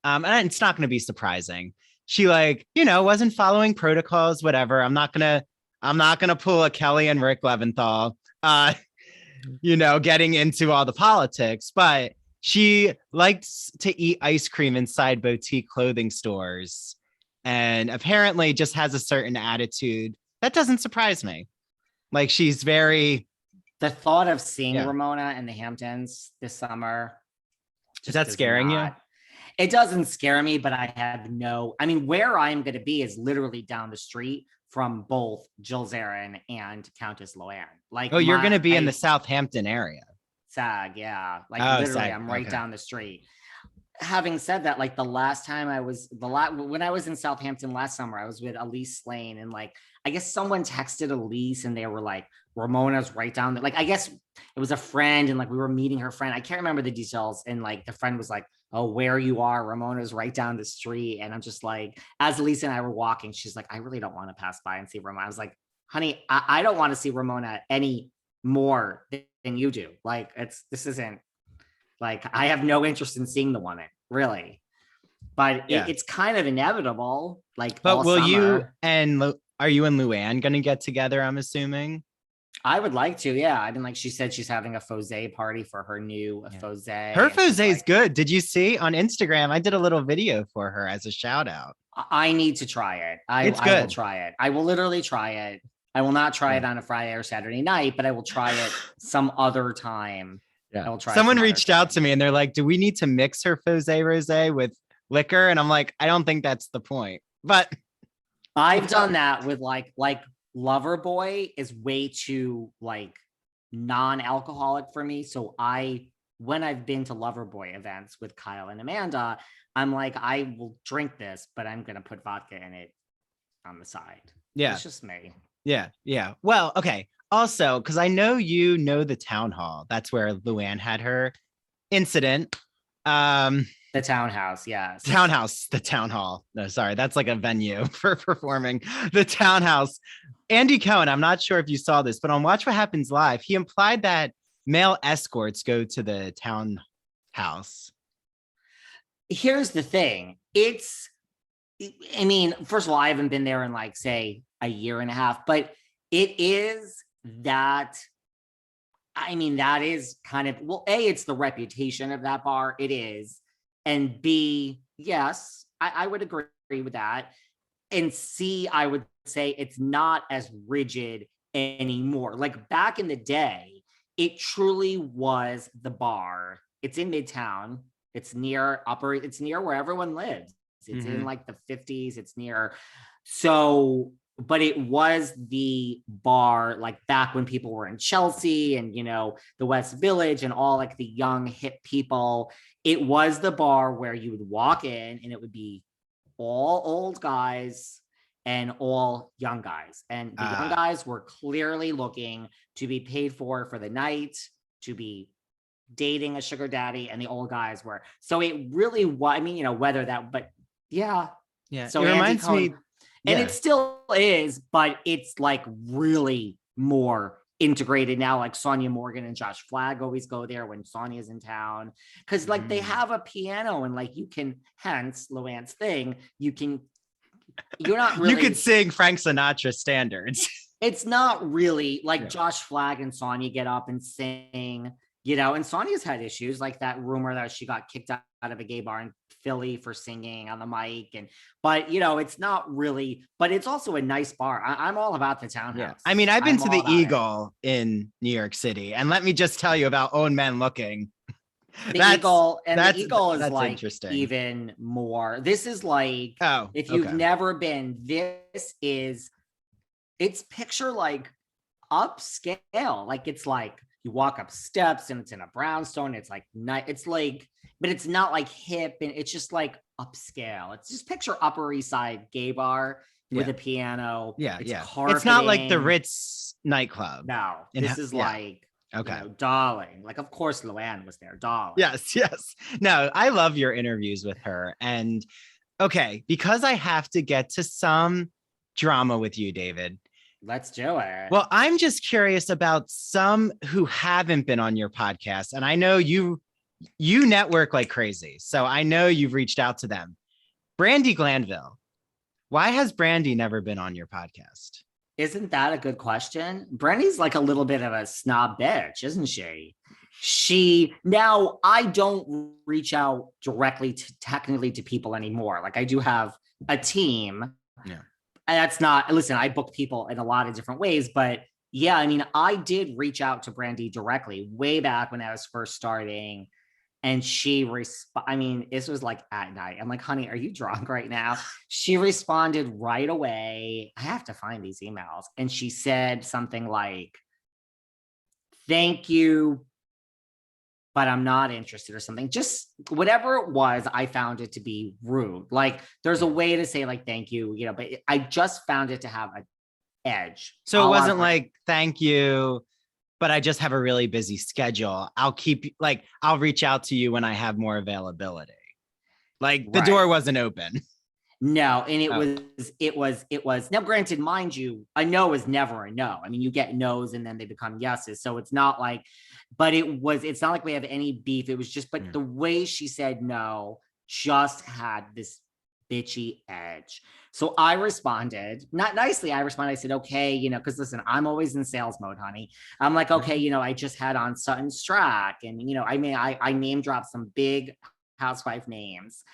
And it's not going to be surprising. She like, you know, wasn't following protocols, whatever. I'm not going to pull a Kelly and Rick Leventhal, you know, getting into all the politics, but she likes to eat ice cream inside boutique clothing stores and apparently just has a certain attitude. That doesn't surprise me. Like she's very... The thought of seeing Ramona in the Hamptons this summer. Is that scaring you? It doesn't scare me, but I mean, where I'm going to be is literally down the street from both Jill Zarin and Countess Luann. Like, Oh, you're going to be in the Southampton area. SAG, yeah. Like literally, SAG. I'm right down the street. Having said that, like the last time when I was in Southampton last summer, I was with Elyse Slaine, and like I guess someone texted Elyse and they were like, Ramona's right down there. Like I guess it was a friend, and like we were meeting her friend. I can't remember the details. And like the friend was like, oh, where you are, Ramona's right down the street. And I'm just like, as Elyse and I were walking, she's like, I really don't want to pass by and see Ramona. I was like, honey, I don't want to see Ramona any more than you do. Like this isn't like, I have no interest in seeing the woman, really. But it's kind of inevitable. Like, but will you and are you and Luann going to get together? I'm assuming. I would like to, yeah. I mean, like she said, she's having a Fosé party for her new Fosé. Her Fosé is good. Did you see on Instagram? I did a little video for her as a shout out. I need to try it. I will try it. I will literally try it. I will not try it on a Friday or Saturday night, but I will try it some other time. Yeah. I will try. Someone reached out to me and they're like, do we need to mix her Fosé rosé with liquor? And I'm like, I don't think that's the point. But I've done that with like Loverboy is way too like non-alcoholic for me. So when I've been to Loverboy events with Kyle and Amanda, I'm like, I will drink this, but I'm going to put vodka in it on the side. Yeah. It's just me. Yeah. Yeah. Well, okay. Also, because I know you know the town hall. That's where Luann had her incident. The townhouse, yes. The town hall. No, sorry. That's like a venue for performing. The townhouse. Andy Cohen, I'm not sure if you saw this, but on Watch What Happens Live, he implied that male escorts go to the townhouse. Here's the thing. I mean, first of all, I haven't been there in like, say, a year and a half, but it is that, I mean, that is kind of, well, A, it's the reputation of that bar. It is. And B, yes, I would agree with that. And C, I would say it's not as rigid anymore. Like back in the day, it truly was the bar. It's in Midtown. It's near where everyone lives. It's in like the 50s. It's near. So, but it was the bar like back when people were in Chelsea and, you know, the West Village and all like the young hip people. It was the bar where you would walk in and it would be all old guys and all young guys. And the young guys were clearly looking to be paid for the night, to be dating a sugar daddy, and the old guys were. So it really was, I mean, you know, whether that, but yeah. Yeah. So it reminds me. And it still is, but it's like really more integrated now. Like Sonia Morgan and Josh Flagg always go there when Sonia's in town. Cause like they have a piano and like you can, hence Luann's thing, you're not really. You could sing Frank Sinatra standards. It's not really like Josh Flagg and Sonia get up and sing, you know, and Sonia's had issues like that rumor that she got kicked out of a gay bar in Philly for singing on the mic. But you know, it's not really, but it's also a nice bar. I'm all about the townhouse. Yeah. I mean, I've been to the Eagle in New York City, and let me just tell you about Own Men Looking. The Eagle is like interesting. Even more. This is like, if you've never been, it's picture like upscale. Like it's like you walk up steps and it's in a brownstone. It's like night. It's like, but it's not like hip, and it's just like upscale. It's just picture Upper East Side gay bar with a piano. Yeah, it's not like the Ritz nightclub. No, this is like. Okay. You know, darling. Like, of course, Luann was there. Darling. Yes. No, I love your interviews with her. And okay, because I have to get to some drama with you, David. Let's do it. Well, I'm just curious about some who haven't been on your podcast. And I know you network like crazy. So I know you've reached out to them. Brandi Glanville. Why has Brandi never been on your podcast? Isn't that a good question? Brandi's like a little bit of a snob bitch, isn't she? Now, I don't reach out directly technically to people anymore. Like I do have a team. Yeah. And that's not, listen, I book people in a lot of different ways, but yeah, I mean, I did reach out to Brandi directly way back when I was first starting. And she I mean, this was like at night. I'm like, honey, are you drunk right now? She responded right away. I have to find these emails. And she said something like, thank you, but I'm not interested, or something. Just whatever it was, I found it to be rude. Like, there's a way to say like, thank you, you know, but I just found it to have an edge. So it wasn't like, thank you, but I just have a really busy schedule. I'll reach out to you when I have more availability. Like the door wasn't open. No, and it was now, granted, mind you, a no is never a no. I mean, you get no's and then they become yeses. So it's not like, but it's not like we have any beef. It was just, but the way she said no just had this bitchy edge. So I responded, not nicely. I said, okay, you know, because listen, I'm always in sales mode, honey. I'm like, okay, you know, I just had on Sutton Strack, and you know, I mean, I name dropped some big housewife names,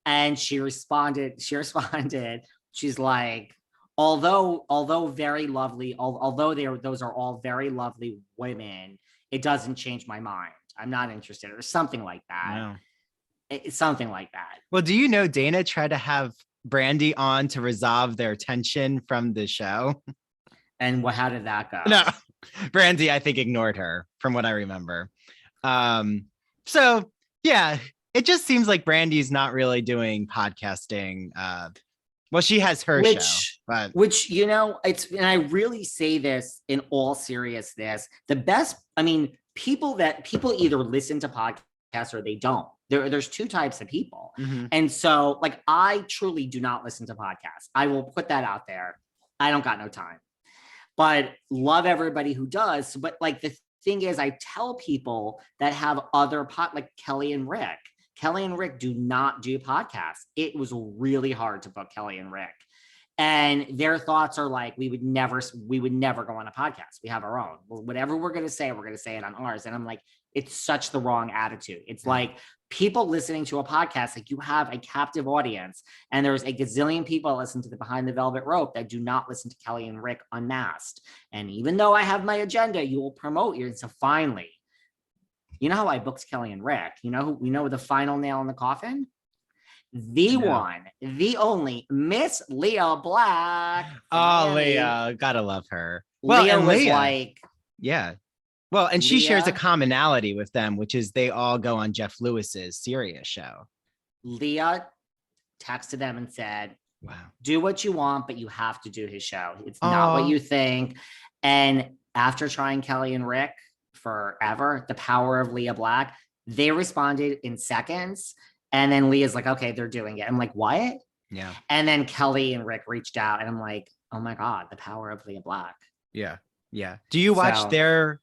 and she responded. She's like, although very lovely, although those are all very lovely women, it doesn't change my mind. I'm not interested, or something like that. Wow. It's something like that. Well, do you know Dana tried to have Brandi on to resolve their tension from the show? And how did that go? No, Brandi, I think, ignored her from what I remember. So yeah, it just seems like Brandi's not really doing podcasting. Well, she has her show, but which, you know, and I really say this in all seriousness, the best, I mean, people either listen to podcasts or they don't. There's two types of people. Mm-hmm. And so like, I truly do not listen to podcasts. I will put that out there. I don't got no time, but love everybody who does. But like, the thing is, I tell people that have other like Kelly and Rick. Kelly and Rick do not do podcasts. It was really hard to book Kelly and Rick. And their thoughts are like, we would never go on a podcast. We have our own. Well, whatever we're going to say it on ours. And I'm like, it's such the wrong attitude. It's like people listening to a podcast, like you have a captive audience, and there's a gazillion people that listen to the Behind the Velvet Rope that do not listen to Kelly and Rick Unmasked. And even though I have my agenda, you will promote yours. So finally, you know how I booked Kelly and Rick? You know the final nail in the coffin? The one, the only Miss Lea Black. Oh, Lea, gotta love her. Well, Lea was like, yeah. Well, and she shares a commonality with them, which is they all go on Jeff Lewis's Sirius show. Lea texted them and said, wow, do what you want, but you have to do his show. It's not what you think. And after trying Kelly and Rick forever, the power of Lea Black, they responded in seconds. And then Leah's like, okay, they're doing it. I'm like, what? Yeah. And then Kelly and Rick reached out, and I'm like, oh my God, the power of Lea Black. Yeah. Yeah. Do you watch their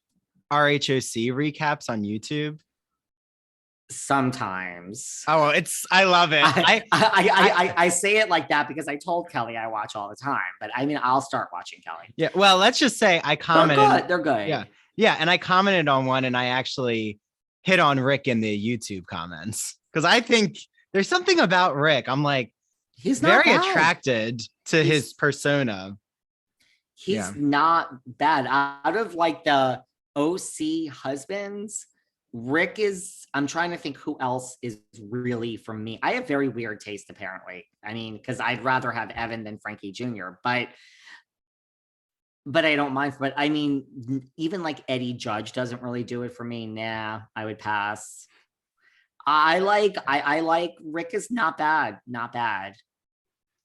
RHOC recaps on YouTube? Sometimes. Oh, I love it. I say it like that because I told Kelly I watch all the time, but I mean, I'll start watching Kelly. Yeah. Well, let's just say I commented. They're good. Yeah. Yeah. And I commented on one, and I actually hit on Rick in the YouTube comments. Because I think there's something about Rick. I'm like, he's very attracted to his persona. He's not bad. Out of like the OC husbands, Rick is, I'm trying to think who else is really from me. I have very weird taste, apparently. I mean, because I'd rather have Evan than Frankie Jr., but I don't mind. But I mean, even like Eddie Judge doesn't really do it for me. Nah, I would pass. I like Rick is not bad.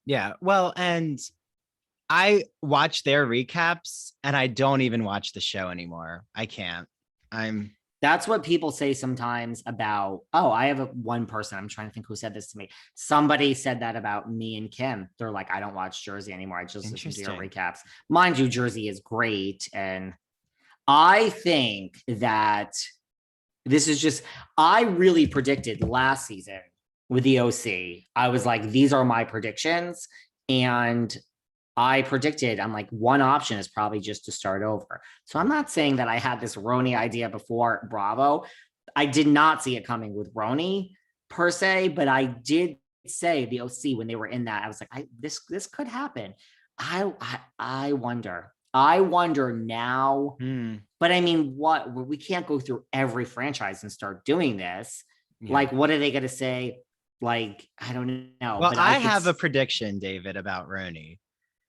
Yeah. Well, and I watch their recaps, and I don't even watch the show anymore. I can't. That's what people say sometimes about, I have one person, I'm trying to think who said this to me. Somebody said that about me and Kim. They're like, I don't watch Jersey anymore. I just listen to your recaps. Mind you, Jersey is great. And I think that this is just, I really predicted last season with the OC. I was like, these are my predictions. And I predicted, I'm like, one option is probably just to start over. So I'm not saying that I had this Roni idea before Bravo. I did not see it coming with Roni per se, but I did say the OC when they were in that, I was like, this could happen. I wonder now. But I mean, we can't go through every franchise and start doing this. Like, what are they going to say? Like, I don't know. Well, but I have a prediction, David, about Roni.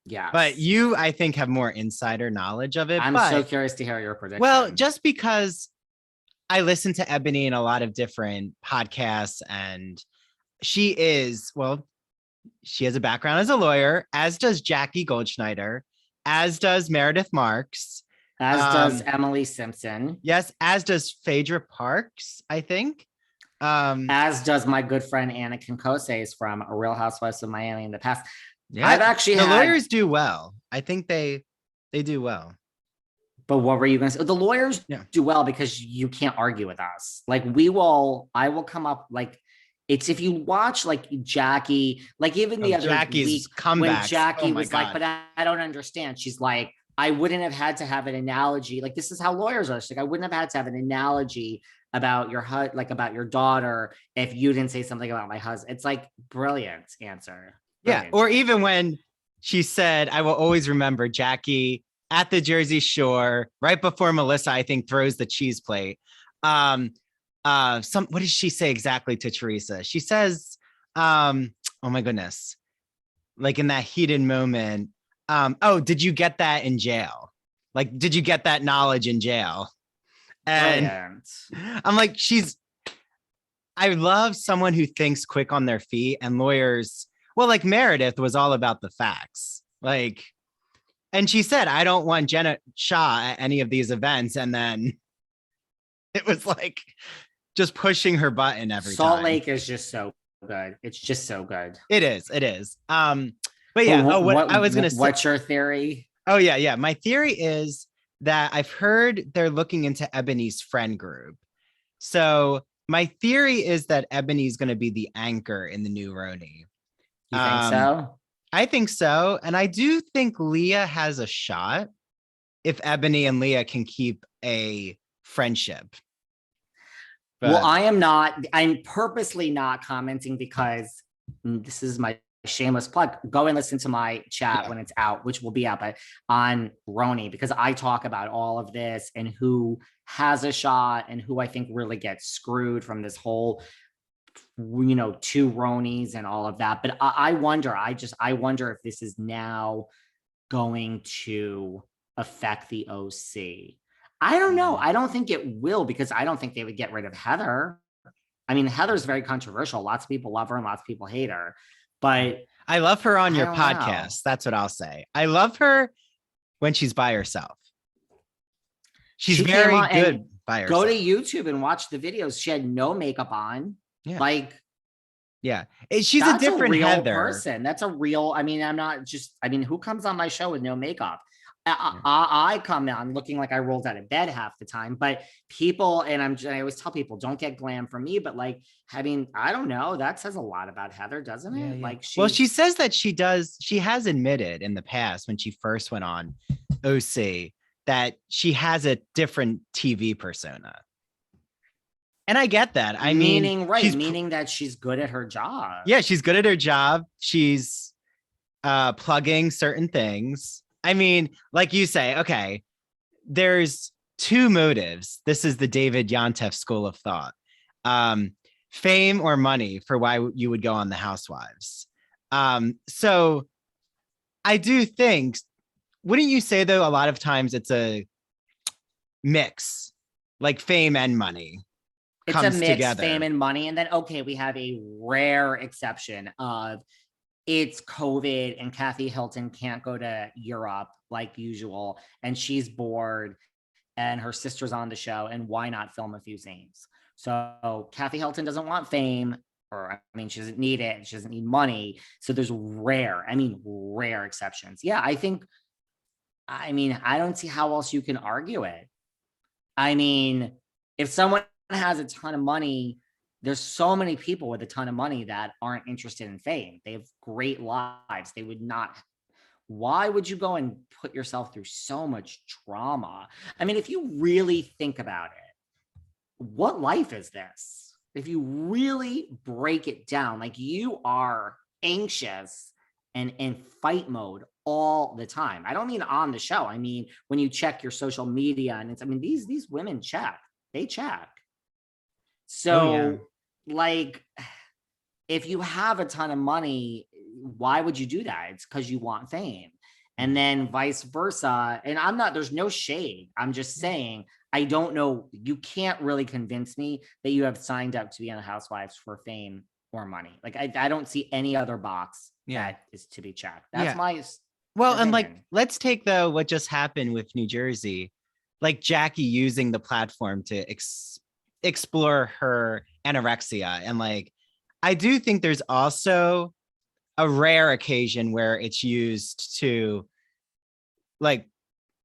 Yes. But you, I think, have more insider knowledge of it. I'm so curious to hear your prediction. Well, just because I listen to Ebony in a lot of different podcasts, and she has a background as a lawyer, as does Jackie Goldschneider, as does Meredith Marks. As does Emily Simpson. Yes, as does Phaedra Parks, I think. As does my good friend Anna Kinkose from Real Housewives of Miami in the past. Yeah, I've actually the lawyers do well. I think they do well. But what were you going to say? The lawyers do well because you can't argue with us. Like I will come up like it's if you watch like Jackie, like even the other Jackie's week comebacks. when Jackie was God. like, but I don't understand. She's like, I wouldn't have had to have an analogy. Like, this is how lawyers are. She's like, I wouldn't have had to have an analogy about about your daughter if you didn't say something about my husband. It's like brilliant answer. Brilliant. Yeah. Or even when she said, I will always remember Jackie at the Jersey Shore, right before Melissa, I think, throws the cheese plate. What did she say exactly to Teresa? She says, oh my goodness, like in that heated moment, did you get that in jail? Like, did you get that knowledge in jail? And brilliant. I'm like, I love someone who thinks quick on their feet, and lawyers. Well, like Meredith was all about the facts. Like, and she said, I don't want Jenna Shah at any of these events. And then it was like just pushing her button every time. Salt Lake is just so good. It's just so good. It is. But yeah, I was going to say. What's your theory? Oh, yeah. My theory is that I've heard they're looking into Ebony's friend group. So my theory is that Ebony's going to be the anchor in the new Roni. You think so? I think so. And I do think Lea has a shot if Ebony and Lea can keep a friendship. But, well, I'm purposely not commenting because this is my shameless plug. Go and listen to my chat when it's out, which will be out on Roni, because I talk about all of this and who has a shot and who I think really gets screwed from this whole, two Ronis and all of that. But I wonder if this is now going to affect the OC. I don't know. I don't think it will, because I don't think they would get rid of Heather. I mean, Heather's very controversial. Lots of people love her and lots of people hate her. But I love her on your podcast. That's what I'll say. I love her when she's by herself. She's very good by herself. Go to YouTube and watch the videos. She had no makeup on. Yeah. She's a different real Heather person. That's a real. I mean, who comes on my show with no makeup? I come on looking like I rolled out of bed half the time, but people, and I always tell people, don't get glam from me, but like, I mean, I don't know. That says a lot about Heather, doesn't it? Yeah. Like, she says that she has admitted in the past when she first went on OC that she has a different TV persona. And I get that. Meaning that she's good at her job. Yeah, she's good at her job. She's plugging certain things. I mean, like you say, okay, there's two motives. This is the David Yontef school of thought. Fame or money for why you would go on the Housewives. So I do think, wouldn't you say though, a lot of times it's a mix, like fame and money. It's a mix, together. Fame and money. And then, okay, we have a rare exception of it's COVID and Kathy Hilton can't go to Europe like usual. And she's bored and her sister's on the show. And why not film a few scenes? So Kathy Hilton doesn't want fame, she doesn't need it. She doesn't need money. So there's rare exceptions. Yeah, I don't see how else you can argue it. I mean, if someone has a ton of money, there's so many people with a ton of money that aren't interested in fame. They have great lives. They would not. Why would you go and put yourself through so much trauma? I mean, if you really think about it, what life is this? If you really break it down, like you are anxious and in fight mode all the time. I don't mean on the show. I mean, when you check your social media and these women check. They check. So like, if you have a ton of money, why would you do that? It's because you want fame. And then vice versa. And there's no shade. I'm just saying, I don't know. You can't really convince me that you have signed up to be on the Housewives for fame or money. Like, I don't see any other box that is to be checked. That's my well, and like, opinion. let's take though what just happened with New Jersey, like Jackie using the platform to explore her anorexia. And like, I do think there's also a rare occasion where it's used to like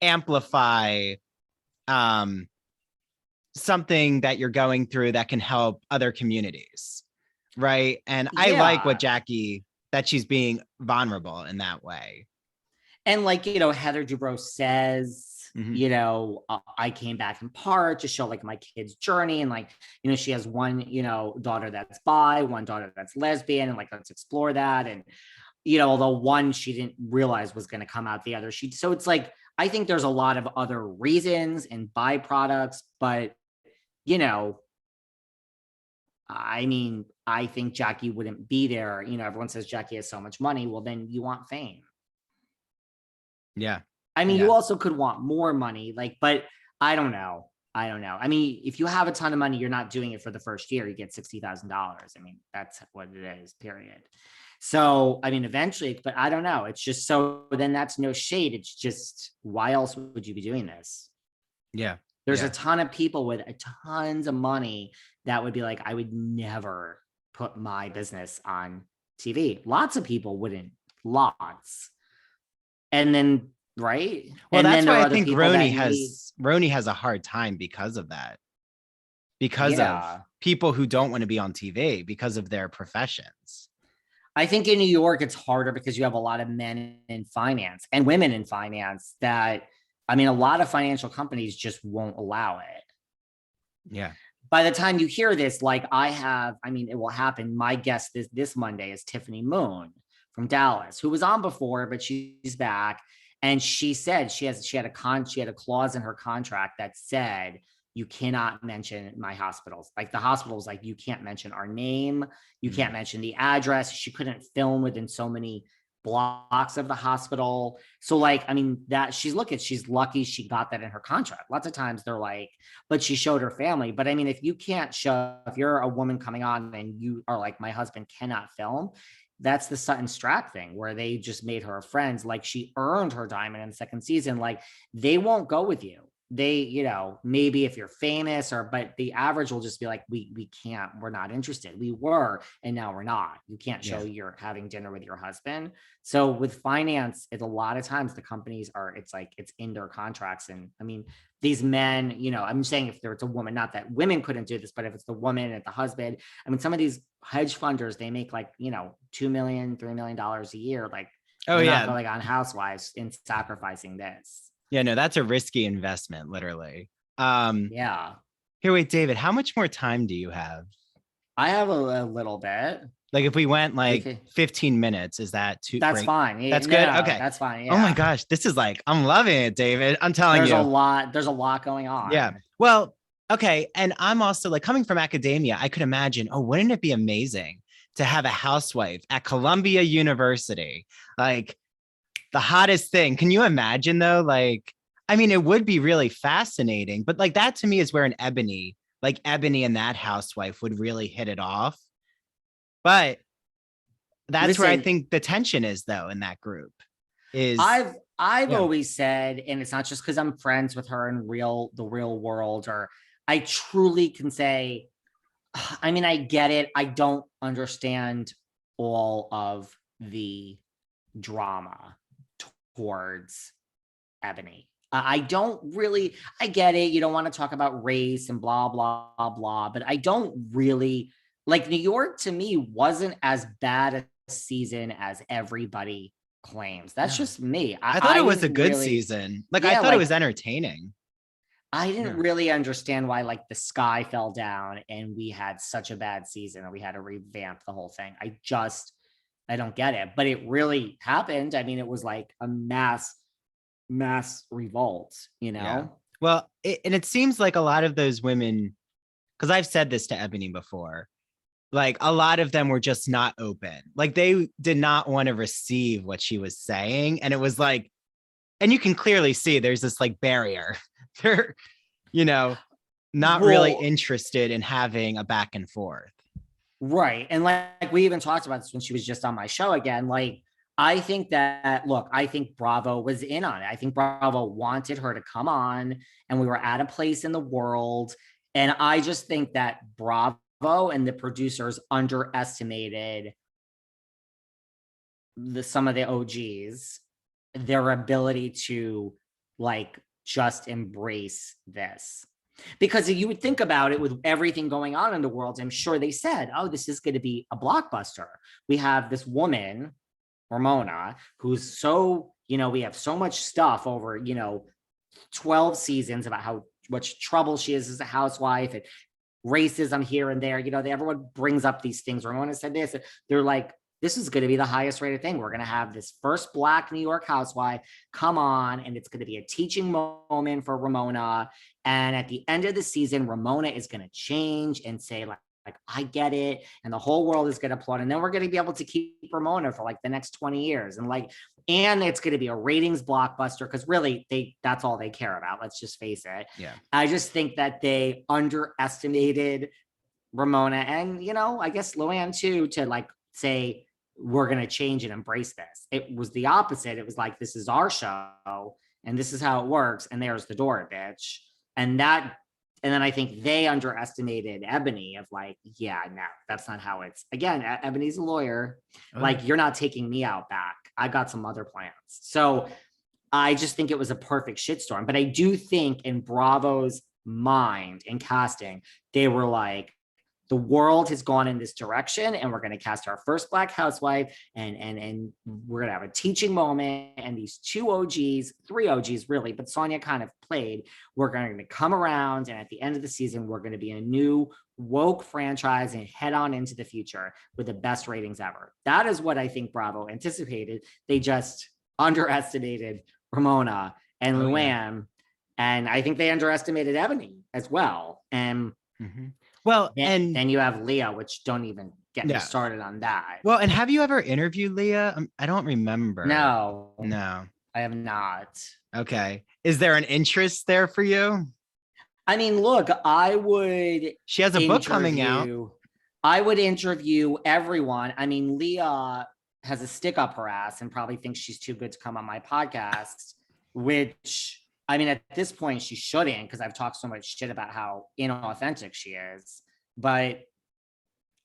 amplify something that you're going through that can help other communities, right? And I like what Yeah. Jackie, that she's being vulnerable in that way. And like, Heather Dubrow says, I came back in part to show like my kid's journey. And like, she has one, daughter that's bi, one daughter that's lesbian, and like, let's explore that. And, although one she didn't realize was going to come out, the other so it's like, I think there's a lot of other reasons and byproducts, but, I mean, I think Jackie wouldn't be there. Everyone says Jackie has so much money. Well, then you want fame. Yeah. I mean, you also could want more money, like, but I don't know. I mean, if you have a ton of money, you're not doing it for the first year. You get $60,000. I mean, that's what it is, period. So, I mean, eventually, but I don't know. It's just, so then that's no shade. It's just, why else would you be doing this? Yeah. There's a ton of people with tons of money that would be like, I would never put my business on TV. Lots of people wouldn't. Lots. And then, right? Well, and that's then why I think Roni has a hard time because of that. Because of people who don't want to be on TV because of their professions. I think in New York, it's harder because you have a lot of men in finance and women in finance that, I mean, a lot of financial companies just won't allow it. Yeah. By the time you hear this, like it will happen. My guest this Monday is Tiffany Moon from Dallas, who was on before, but she's back. And she said she had a clause in her contract that said, you cannot mention my hospitals. Like, the hospitals, like, you can't mention our name. You can't mention the address. She couldn't film within so many blocks of the hospital. So like, I mean, she's lucky she got that in her contract. Lots of times they're like, but she showed her family. But I mean, if you're a woman coming on and you are like, my husband cannot film, that's the Sutton Strack thing where they just made her friends. Like, she earned her diamond in the second season. Like, they won't go with you. They, maybe if you're famous but the average will just be like, we can't, we're not interested. We were, and now we're not. You can't show you're having dinner with your husband. So with finance, a lot of times the companies it's in their contracts. And I mean, these men, I'm saying if it's a woman, not that women couldn't do this, but if it's the woman and the husband, I mean, some of these hedge funders, they make like, $2 million, $3 million a year. Like, not going on Housewives and sacrificing this. Yeah, no, that's a risky investment, literally. Yeah. Here, wait, David, how much more time do you have? I have a little bit. Like, if we went like 15 minutes, is that too? That's fine. That's good. Okay, that's fine. Yeah. Oh my gosh, this is like, I'm loving it, David. I'm telling you. There's a lot going on. Yeah. Well, okay. And I'm also like, coming from academia, I could imagine, wouldn't it be amazing to have a housewife at Columbia University? Like, the hottest thing. Can you imagine though? Like, I mean, it would be really fascinating, but like, that to me is where Ebony and that housewife would really hit it off. But that's where I think the tension is though, in that group is I've always said, and it's not just because I'm friends with her in the real world, or I truly can say, I mean, I get it. I don't understand all of the drama towards Ebony. I don't really, I get it. You don't want to talk about race and blah, blah, blah, but I don't really, like, New York to me wasn't as bad a season as everybody claims. That's just me. I thought it was a good season. Like, I thought it was entertaining. I didn't really understand why like the sky fell down and we had such a bad season and we had to revamp the whole thing. I don't get it, but it really happened. I mean, it was like a mass revolt, Yeah. Well, and it seems like a lot of those women, because I've said this to Ebony before, like a lot of them were just not open. Like they did not want to receive what she was saying. And it was like, and you can clearly see there's this like barrier. They're, you know, not really Well, interested in having a back and forth. right. And like we even talked about this when she was just on my show again. Like, I think that, look, I think Bravo was in on it. I think Bravo wanted her to come on, and we were at a place in the world. And I just think that Bravo and the producers underestimated some of the OGs, their ability to like just embrace this. Because you would think about it with everything going on in the world, I'm sure they said, oh, this is going to be a blockbuster. We have this woman, Ramona, who's so, we have so much stuff over, 12 seasons about how much trouble she is as a housewife and racism here and there. Everyone brings up these things. Ramona said this. They're like, this is going to be the highest rated thing. We're going to have this first Black New York housewife come on, and it's going to be a teaching moment for Ramona. And at the end of the season, Ramona is going to change and say like, I get it. And the whole world is going to applaud. And then we're going to be able to keep Ramona for like the next 20 years. And it's going to be a ratings blockbuster, because really that's all they care about. Let's just face it. Yeah. I just think that they underestimated Ramona and, I guess Luann too, to like say, we're going to change and embrace this. It was the opposite. It was like, this is our show and this is how it works. And there's the door, bitch. And then I think they underestimated Ebony of like, yeah, no, that's not how it's, again, Ebony's a lawyer. Like, you're not taking me out back. I got some other plans. So I just think it was a perfect shitstorm. But I do think in Bravo's mind and casting, they were like, the world has gone in this direction, and we're going to cast our first Black housewife, and we're going to have a teaching moment. And these three OGs really, but Sonia kind of played. We're going to come around, and at the end of the season, we're going to be a new woke franchise and head on into the future with the best ratings ever. That is what I think Bravo anticipated. They just underestimated Ramona and Luann, and I think they underestimated Ebony as well. And well, and then you have Lea, which don't even get me started on that. Well, and have you ever interviewed Lea? I don't remember. No, I have not. Okay. Is there an interest there for you? I mean, look, She has a book coming out. I would interview everyone. I mean, Lea has a stick up her ass and probably thinks she's too good to come on my podcast, which, I mean, at this point, she shouldn't, because I've talked so much shit about how inauthentic she is. But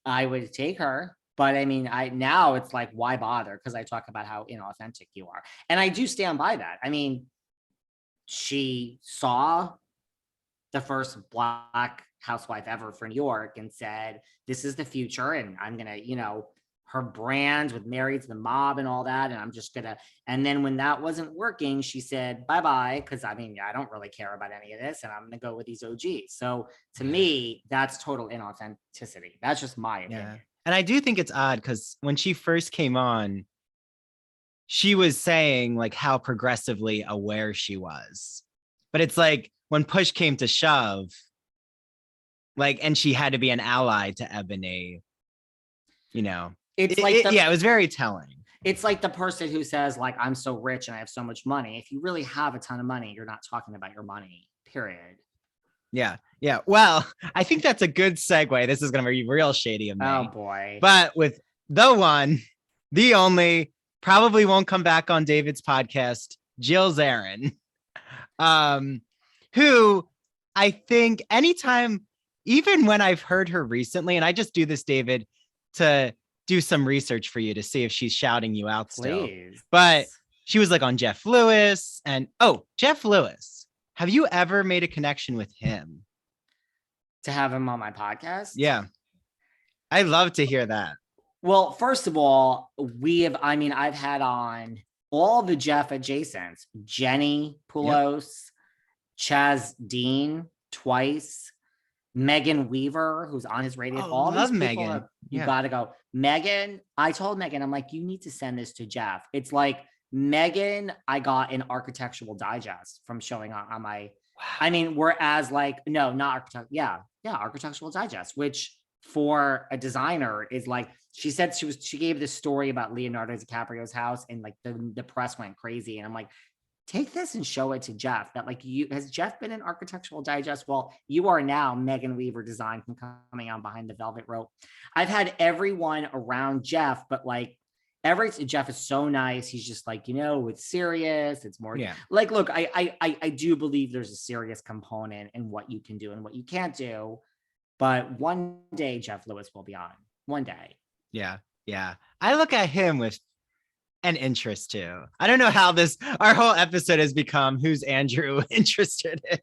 I would take her. But I mean, now it's like, why bother? Because I talk about how inauthentic you are. And I do stand by that. I mean, she saw the first Black housewife ever for New York and said, this is the future. And I'm going to, her brand with Married to the Mob and all that. And I'm just gonna, and then when that wasn't working, she said, bye-bye. Cause I mean, I don't really care about any of this, and I'm gonna go with these OGs. So to me, that's total inauthenticity. That's just my opinion. Yeah. And I do think it's odd, because when she first came on, she was saying like how progressively aware she was. But it's like when push came to shove, like, and she had to be an ally to Ebony, it was very telling. It's like the person who says like, I'm so rich and I have so much money. If you really have a ton of money, you're not talking about your money, period. Yeah. Yeah. Well, I think that's a good segue. This is going to be real shady of me. Oh boy. But with the one, the only, probably won't come back on David's podcast, Jill Zarin, who I think anytime, even when I've heard her recently, and I just do this, David, to do some research for you to see if she's shouting you out still. But she was like on Jeff Lewis, and Jeff Lewis. Have you ever made a connection with him? To have him on my podcast? Yeah. I love to hear that. Well, first of all, I've had on all the Jeff adjacents, Jenny Poulos, Chaz Dean twice, Megan Weaver, who's on his radio. All these people, Megan. You got to go. Megan, I told Megan, I'm like, you need to send this to Jeff. It's like, Megan, I got an Architectural Digest from showing on my, I mean, whereas like, no, not Architectural. Yeah, Architectural Digest, which for a designer is like, she said she gave this story about Leonardo DiCaprio's house and like the press went crazy. And I'm like, take this and show it to Jeff that like has Jeff been in Architectural Digest? Well, you are now Megan Weaver Design from coming on Behind the Velvet Rope. I've had everyone around Jeff, but like Jeff is so nice. He's just like, it's serious. It's more like, look, I do believe there's a serious component in what you can do and what you can't do. But one day Jeff Lewis will be on. One day. Yeah. Yeah. I look at him with an interest too. I don't know how our whole episode has become who's Andrew interested in.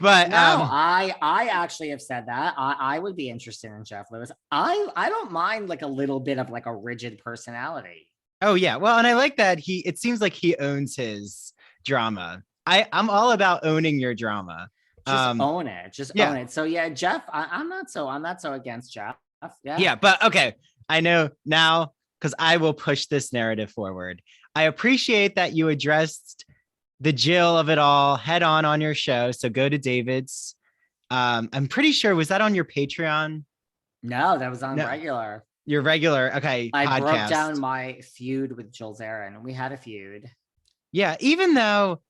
But no, I actually have said that. I would be interested in Jeff Lewis. I don't mind like a little bit of like a rigid personality. Oh yeah. Well, and I like that it seems like he owns his drama. I'm all about owning your drama. Just own it. Just own it. So yeah, Jeff, I'm not so against Jeff. Yeah. Yeah, but okay. I know now because I will push this narrative forward. I appreciate that you addressed the Jill of it all head on your show. So go to David's. I'm pretty sure, was that on your Patreon? No, that was on regular. Your regular. Okay. I broke down my feud with Jill Zarin. We had a feud. Yeah. Even though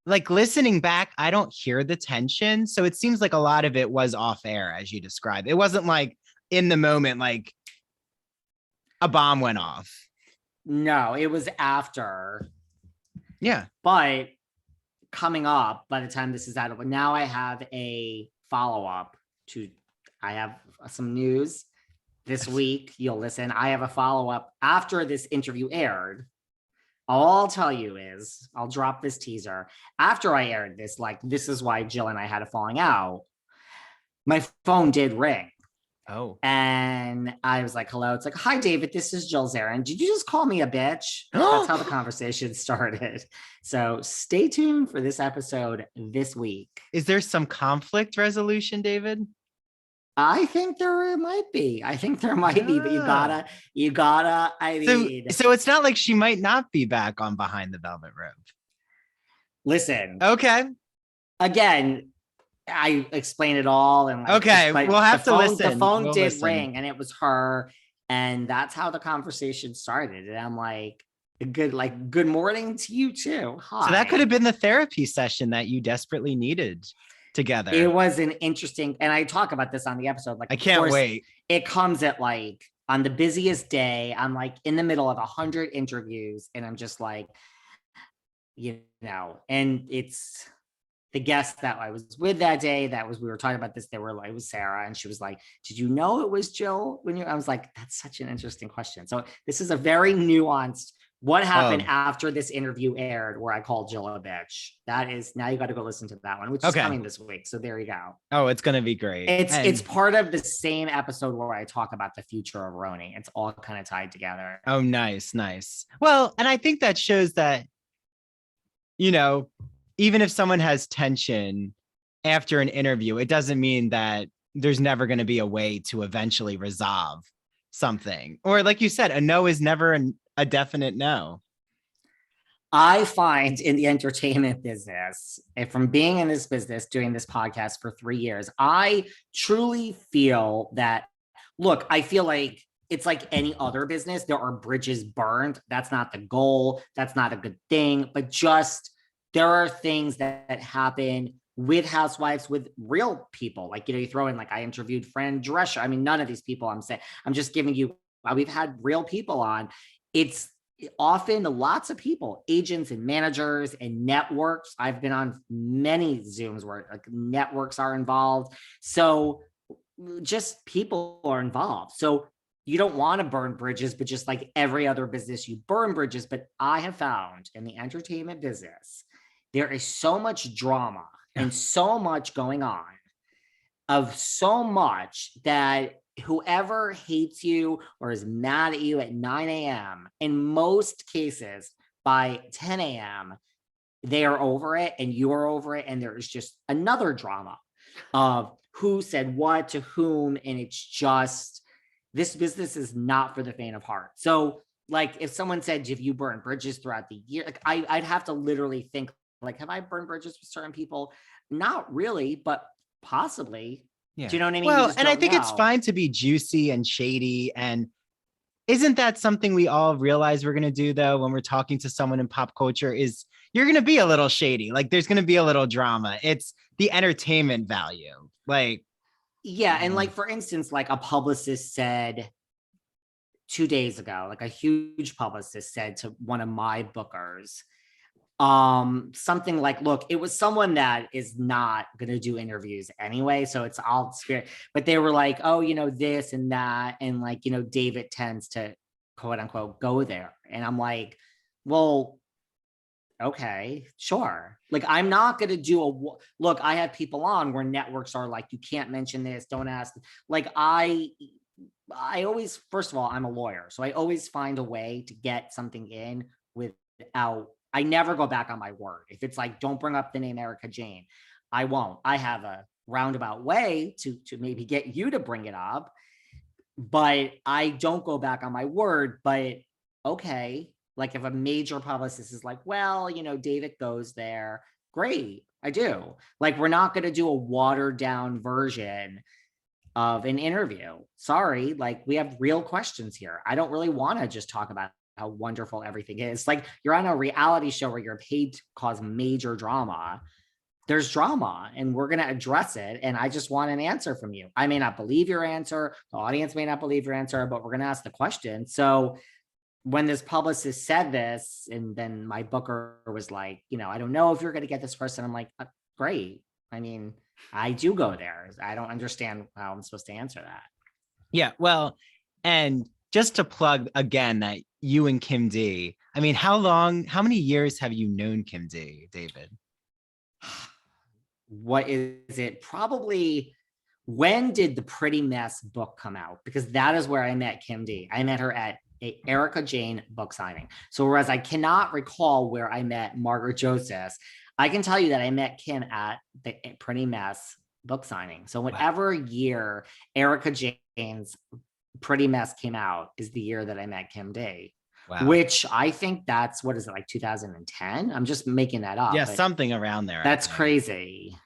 like listening back, I don't hear the tension. So it seems like a lot of it was off air as you described. It wasn't like in the moment, like a bomb went off. No, it was after. Yeah. But coming up, by the time this is out, now I have a follow-up I have some news this week. You'll listen. I have a follow-up after this interview aired. All I'll tell you is I'll drop this teaser. After I aired this, like, this is why Jill and I had a falling out. My phone did ring. Oh. And I was like, hello. It's like, hi, David. This is Jill Zarin. Did you just call me a bitch? That's how the conversation started. So stay tuned for this episode this week. Is there some conflict resolution, David? I think there might be. But you gotta, So it's not like she might not be back on Behind the Velvet Rope. Listen. Okay. Again, I explained it all. And okay, we'll have to listen. The phone did ring and it was her. And that's how the conversation started. And I'm like, good morning to you too. Hi. So that could have been the therapy session that you desperately needed together. It was an interesting, and I talk about this on the episode. Like, I can't wait. It comes at like on the busiest day. I'm like in the middle of 100 interviews, and I'm just like, and it's the guest that I was with that day. We were talking about this. It was Sarah, and she was like, "Did you know it was Jill?" I was like, "That's such an interesting question." So this is a very nuanced. What happened after this interview aired where I called Jill a bitch? That is, now you got to go listen to that one, which is coming this week. So there you go. Oh, it's going to be great. It's part of the same episode where I talk about the future of Roni. It's all kind of tied together. Oh, nice. Well, and I think that shows that, even if someone has tension after an interview, it doesn't mean that there's never going to be a way to eventually resolve something. Or like you said, a no is never a definite no. I find in the entertainment business, and from being in this business, doing this podcast for 3 years, I truly feel that, look, I feel like it's like any other business. There are bridges burned. That's not the goal. That's not a good thing. But just there are things that happen with housewives, with real people. Like, you throw in, like, I interviewed Fran Drescher. I mean, none of these people I'm just giving you, we've had real people on. It's often lots of people, agents and managers and networks. I've been on many Zooms where like networks are involved. So just people are involved. So you don't want to burn bridges, but just like every other business, you burn bridges. But I have found in the entertainment business, there is so much drama and so much going on, of so much that whoever hates you or is mad at you at 9 a.m., in most cases by 10 a.m., they are over it and you're over it. And there is just another drama of who said what to whom. And it's just, this business is not for the faint of heart. So like if someone said, if you burn bridges throughout the year, like I'd have to literally think, like, have I burned bridges with certain people? Not really, but possibly. Yeah. Do you know what I mean? Well, and I think it's fine to be juicy and shady. And isn't that something we all realize we're going to do, though, when we're talking to someone in pop culture, is you're going to be a little shady. Like, there's going to be a little drama. It's the entertainment value. Like, yeah. And like, for instance, like a publicist said 2 days ago, like a huge publicist said to one of my bookers, something like, look, it was someone that is not going to do interviews anyway, so it's all spirit, but they were like, oh, this and that, and like, David tends to quote unquote go there, and I'm like, well, okay, sure. Like, I'm not going to do look, I have people on where networks are like, you can't mention this, don't ask. Like, I always, first of all, I'm a lawyer, so I always find a way to get something in without, I never go back on my word. If it's like, don't bring up the name Erika Jayne, I won't. I have a roundabout way to maybe get you to bring it up, but I don't go back on my word. But okay, like if a major publicist is like, well, David goes there, great, I do. Like, we're not going to do a watered down version of an interview. Sorry, like, we have real questions here. I don't really want to just talk about how wonderful everything is. Like, you're on a reality show where you're paid to cause major drama. There's drama and we're going to address it. And I just want an answer from you. I may not believe your answer. The audience may not believe your answer, but we're going to ask the question. So when this publicist said this, and then my booker was like, I don't know if you're going to get this person. I'm like, great. I mean, I do go there. I don't understand how I'm supposed to answer that. Yeah, well, and just to plug again that you and Kim D, I mean, how many years have you known Kim D, David? What is it? Probably, when did the Pretty Mess book come out? Because that is where I met Kim D. I met her at a Erika Jayne book signing. So whereas I cannot recall where I met Margaret Josephs, I can tell you that I met Kim at the Pretty Mess book signing. So whatever year Erika Jayne's Pretty Mess came out is the year that I met Kim D. Wow. Which I think that's, what is it, like 2010? I'm just making that up. Yeah, something around there. That's crazy.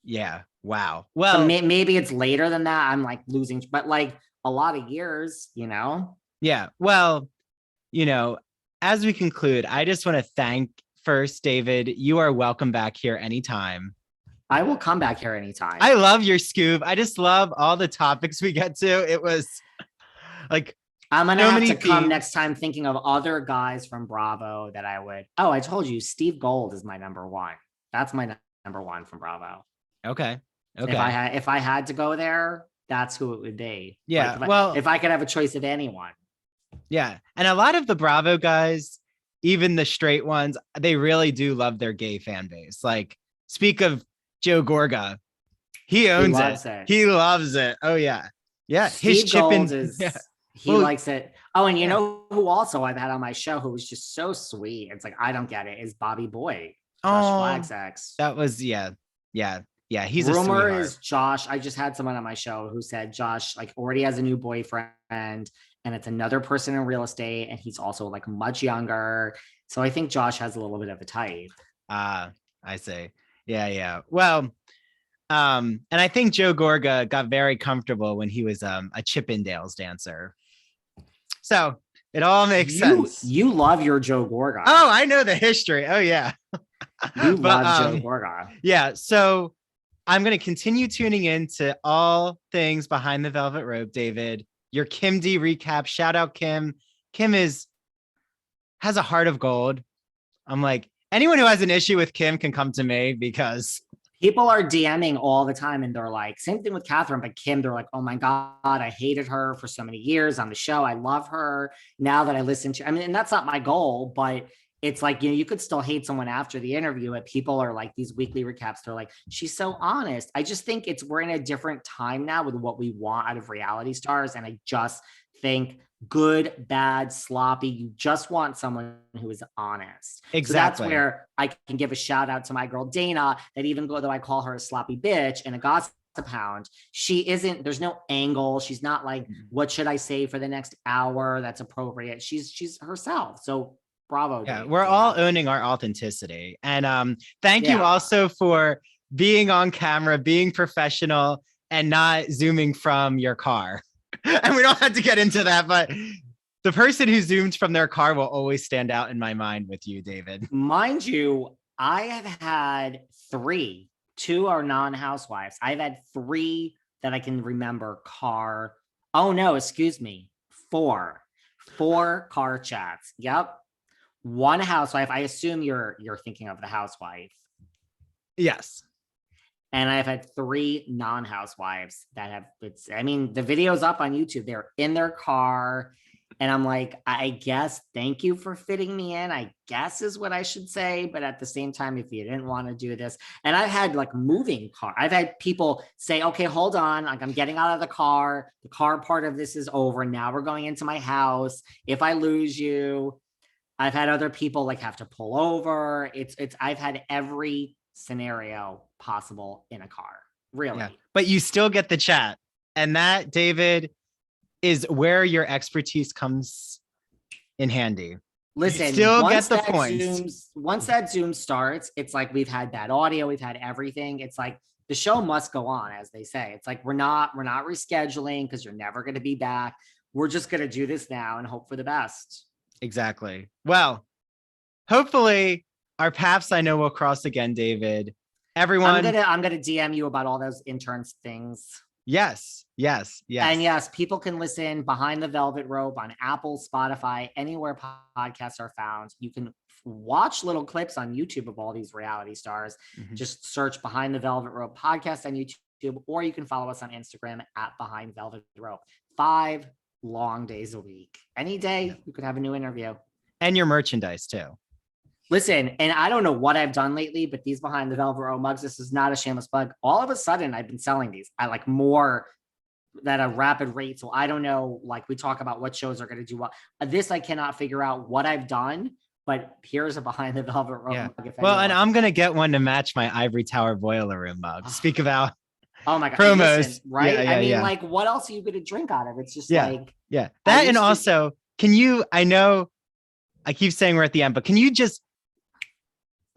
Yeah. Wow. Well, so maybe it's later than that. I'm like losing, but like a lot of years, Yeah. Well, as we conclude, I just want to thank first, David. You are welcome back here anytime. I will come back here anytime. I love your scoop. I just love all the topics we get to. It was like, I'm going to have to come next time thinking of other guys from Bravo that I would. Oh, I told you, Steve Gold is my number one. That's my number one from Bravo. Okay. If I had to go there, that's who it would be. Yeah. Like if I could have a choice of anyone. Yeah. And a lot of the Bravo guys, even the straight ones, they really do love their gay fan base. Like, speak of Joe Gorga. He owns it. He loves it. Oh, yeah. Yeah. Steve Gold is... Yeah. He likes it. Oh, and you know who also I've had on my show who was just so sweet. It's like, I don't get it, is Bobby Boyd. Josh Flagg's ex. That was, yeah. He's rumor is Josh. I just had someone on my show who said Josh like already has a new boyfriend, and it's another person in real estate, and he's also like much younger. So I think Josh has a little bit of a type. I see. Yeah. Well, and I think Joe Gorga got very comfortable when he was a Chippendales dancer. So it all makes sense. You love your Joe Gorga. Oh, I know the history. Oh, yeah. You love Joe Gorga. Yeah. So I'm going to continue tuning in to all things behind the velvet rope, David. Your Kim D recap. Shout out Kim. Kim has a heart of gold. I'm like, anyone who has an issue with Kim can come to me, because people are DMing all the time and they're like, same thing with Kathryn, but Kim, they're like, oh my God, I hated her for so many years on the show. I love her now that I listen to, and that's not my goal, but it's like, you could still hate someone after the interview, but people are like, these weekly recaps, they're like, she's so honest. I just think we're in a different time now with what we want out of reality stars. And I just think good, bad, sloppy, you just want someone who is honest. Exactly. So that's where I can give a shout out to my girl Dana, that even though I call her a sloppy bitch and a gossip hound, she isn't, there's no angle. She's not like, what should I say for the next hour that's appropriate? She's herself. So bravo. Yeah, we're all owning our authenticity. And thank you also for being on camera, being professional, and not zooming from your car. And we don't have to get into that, but the person who zoomed from their car will always stand out in my mind with you, David. Mind you, I have had 3. 2 are non-housewives. I've had 3 that I can remember car. Oh no, excuse me. 4 car chats. Yep. 1 housewife. I assume you're thinking of the housewife. Yes. And I've had 3 non-housewives that have, I mean, the video's up on YouTube. They're in their car. And I'm like, I guess, thank you for fitting me in, I guess is what I should say. But at the same time, if you didn't want to do this, and I've had like moving car, I've had people say, okay, hold on. Like I'm getting out of the car part of this is over. Now we're going into my house. If I lose you, I've had other people like have to pull over. I've had every scenario possible in a car, really. Yeah. But you still get the chat. And that, David, is where your expertise comes in handy. Listen, you still get the points. Once that Zoom starts, it's like we've had that audio, we've had everything. It's like the show must go on, as they say. It's like we're not rescheduling because you're never going to be back. We're just going to do this now and hope for the best. Exactly. Well, hopefully our paths I know will cross again, David. Everyone, I'm gonna DM you about all those interns things. Yes. And yes, people can listen Behind the Velvet Rope on Apple, Spotify, anywhere podcasts are found. You can watch little clips on YouTube of all these reality stars. Mm-hmm. Just search Behind the Velvet Rope podcast on YouTube, or you can follow us on Instagram at Behind Velvet Rope. 5 long days a week. Any day you could have a new interview. And your merchandise too. Listen, and I don't know what I've done lately, but these Behind the Velvet Rope mugs, this is not a shameless plug. All of a sudden, I've been selling these. I like more at a rapid rate. So I don't know, like we talk about what shows are going to do well. This, I cannot figure out what I've done, but here's a Behind the Velvet Rope mug. Well, and I'm going to get one to match my Ivory Tower Boiler Room mug. Speak about my God, promos, listen, right? I mean, like, what else are you going to drink out of? It's just like, that. And also, can you, I know I keep saying we're at the end, but can you just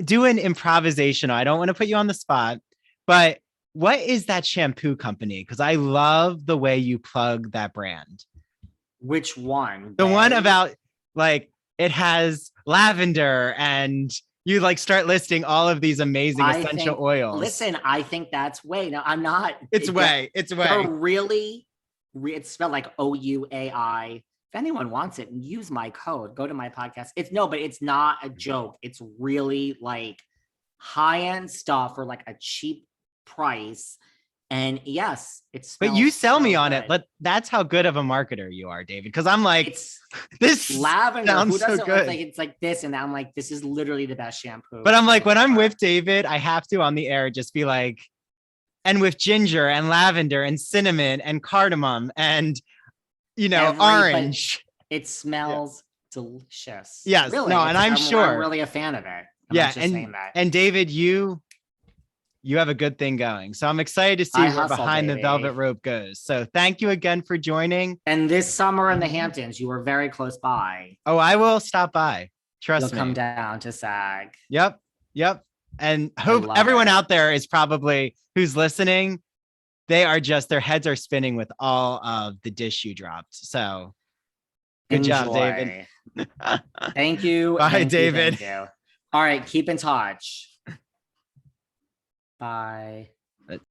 do an improvisational? I don't want to put you on the spot, but what is that shampoo company? Because I love the way you plug that brand. Which one? The one about like it has lavender and you like start listing all of these amazing essential oils. Listen, I think that's Way. No, I'm not. It's Way. They're really, it's spelled like OUAI. If anyone wants it, use my code. Go to my podcast. It's not a joke. It's really like high-end stuff for like a cheap price. And yes, it's. But you sell me on it. But that's how good of a marketer you are, David. Because I'm like, this lavender sounds so good. Like it's like this, and I'm like, this is literally the best shampoo. But I'm like, when I'm with David, I have to on the air just be like, and with ginger and lavender and cinnamon and cardamom and orange. It smells delicious. Yes, really. No, and I'm sure I'm really a fan of it. And David, you have a good thing going. So I'm excited to see where Behind the Velvet Rope goes. So thank you again for joining. And this summer in the Hamptons, you were very close by. Oh, I will stop by. Trust me. You'll come down to SAG. Yep. And hope everyone out there is probably who's listening. They are just, their heads are spinning with all of the dish you dropped. So good job, David. Thank you. Bye, David. Thank you. All right. Keep in touch. Bye.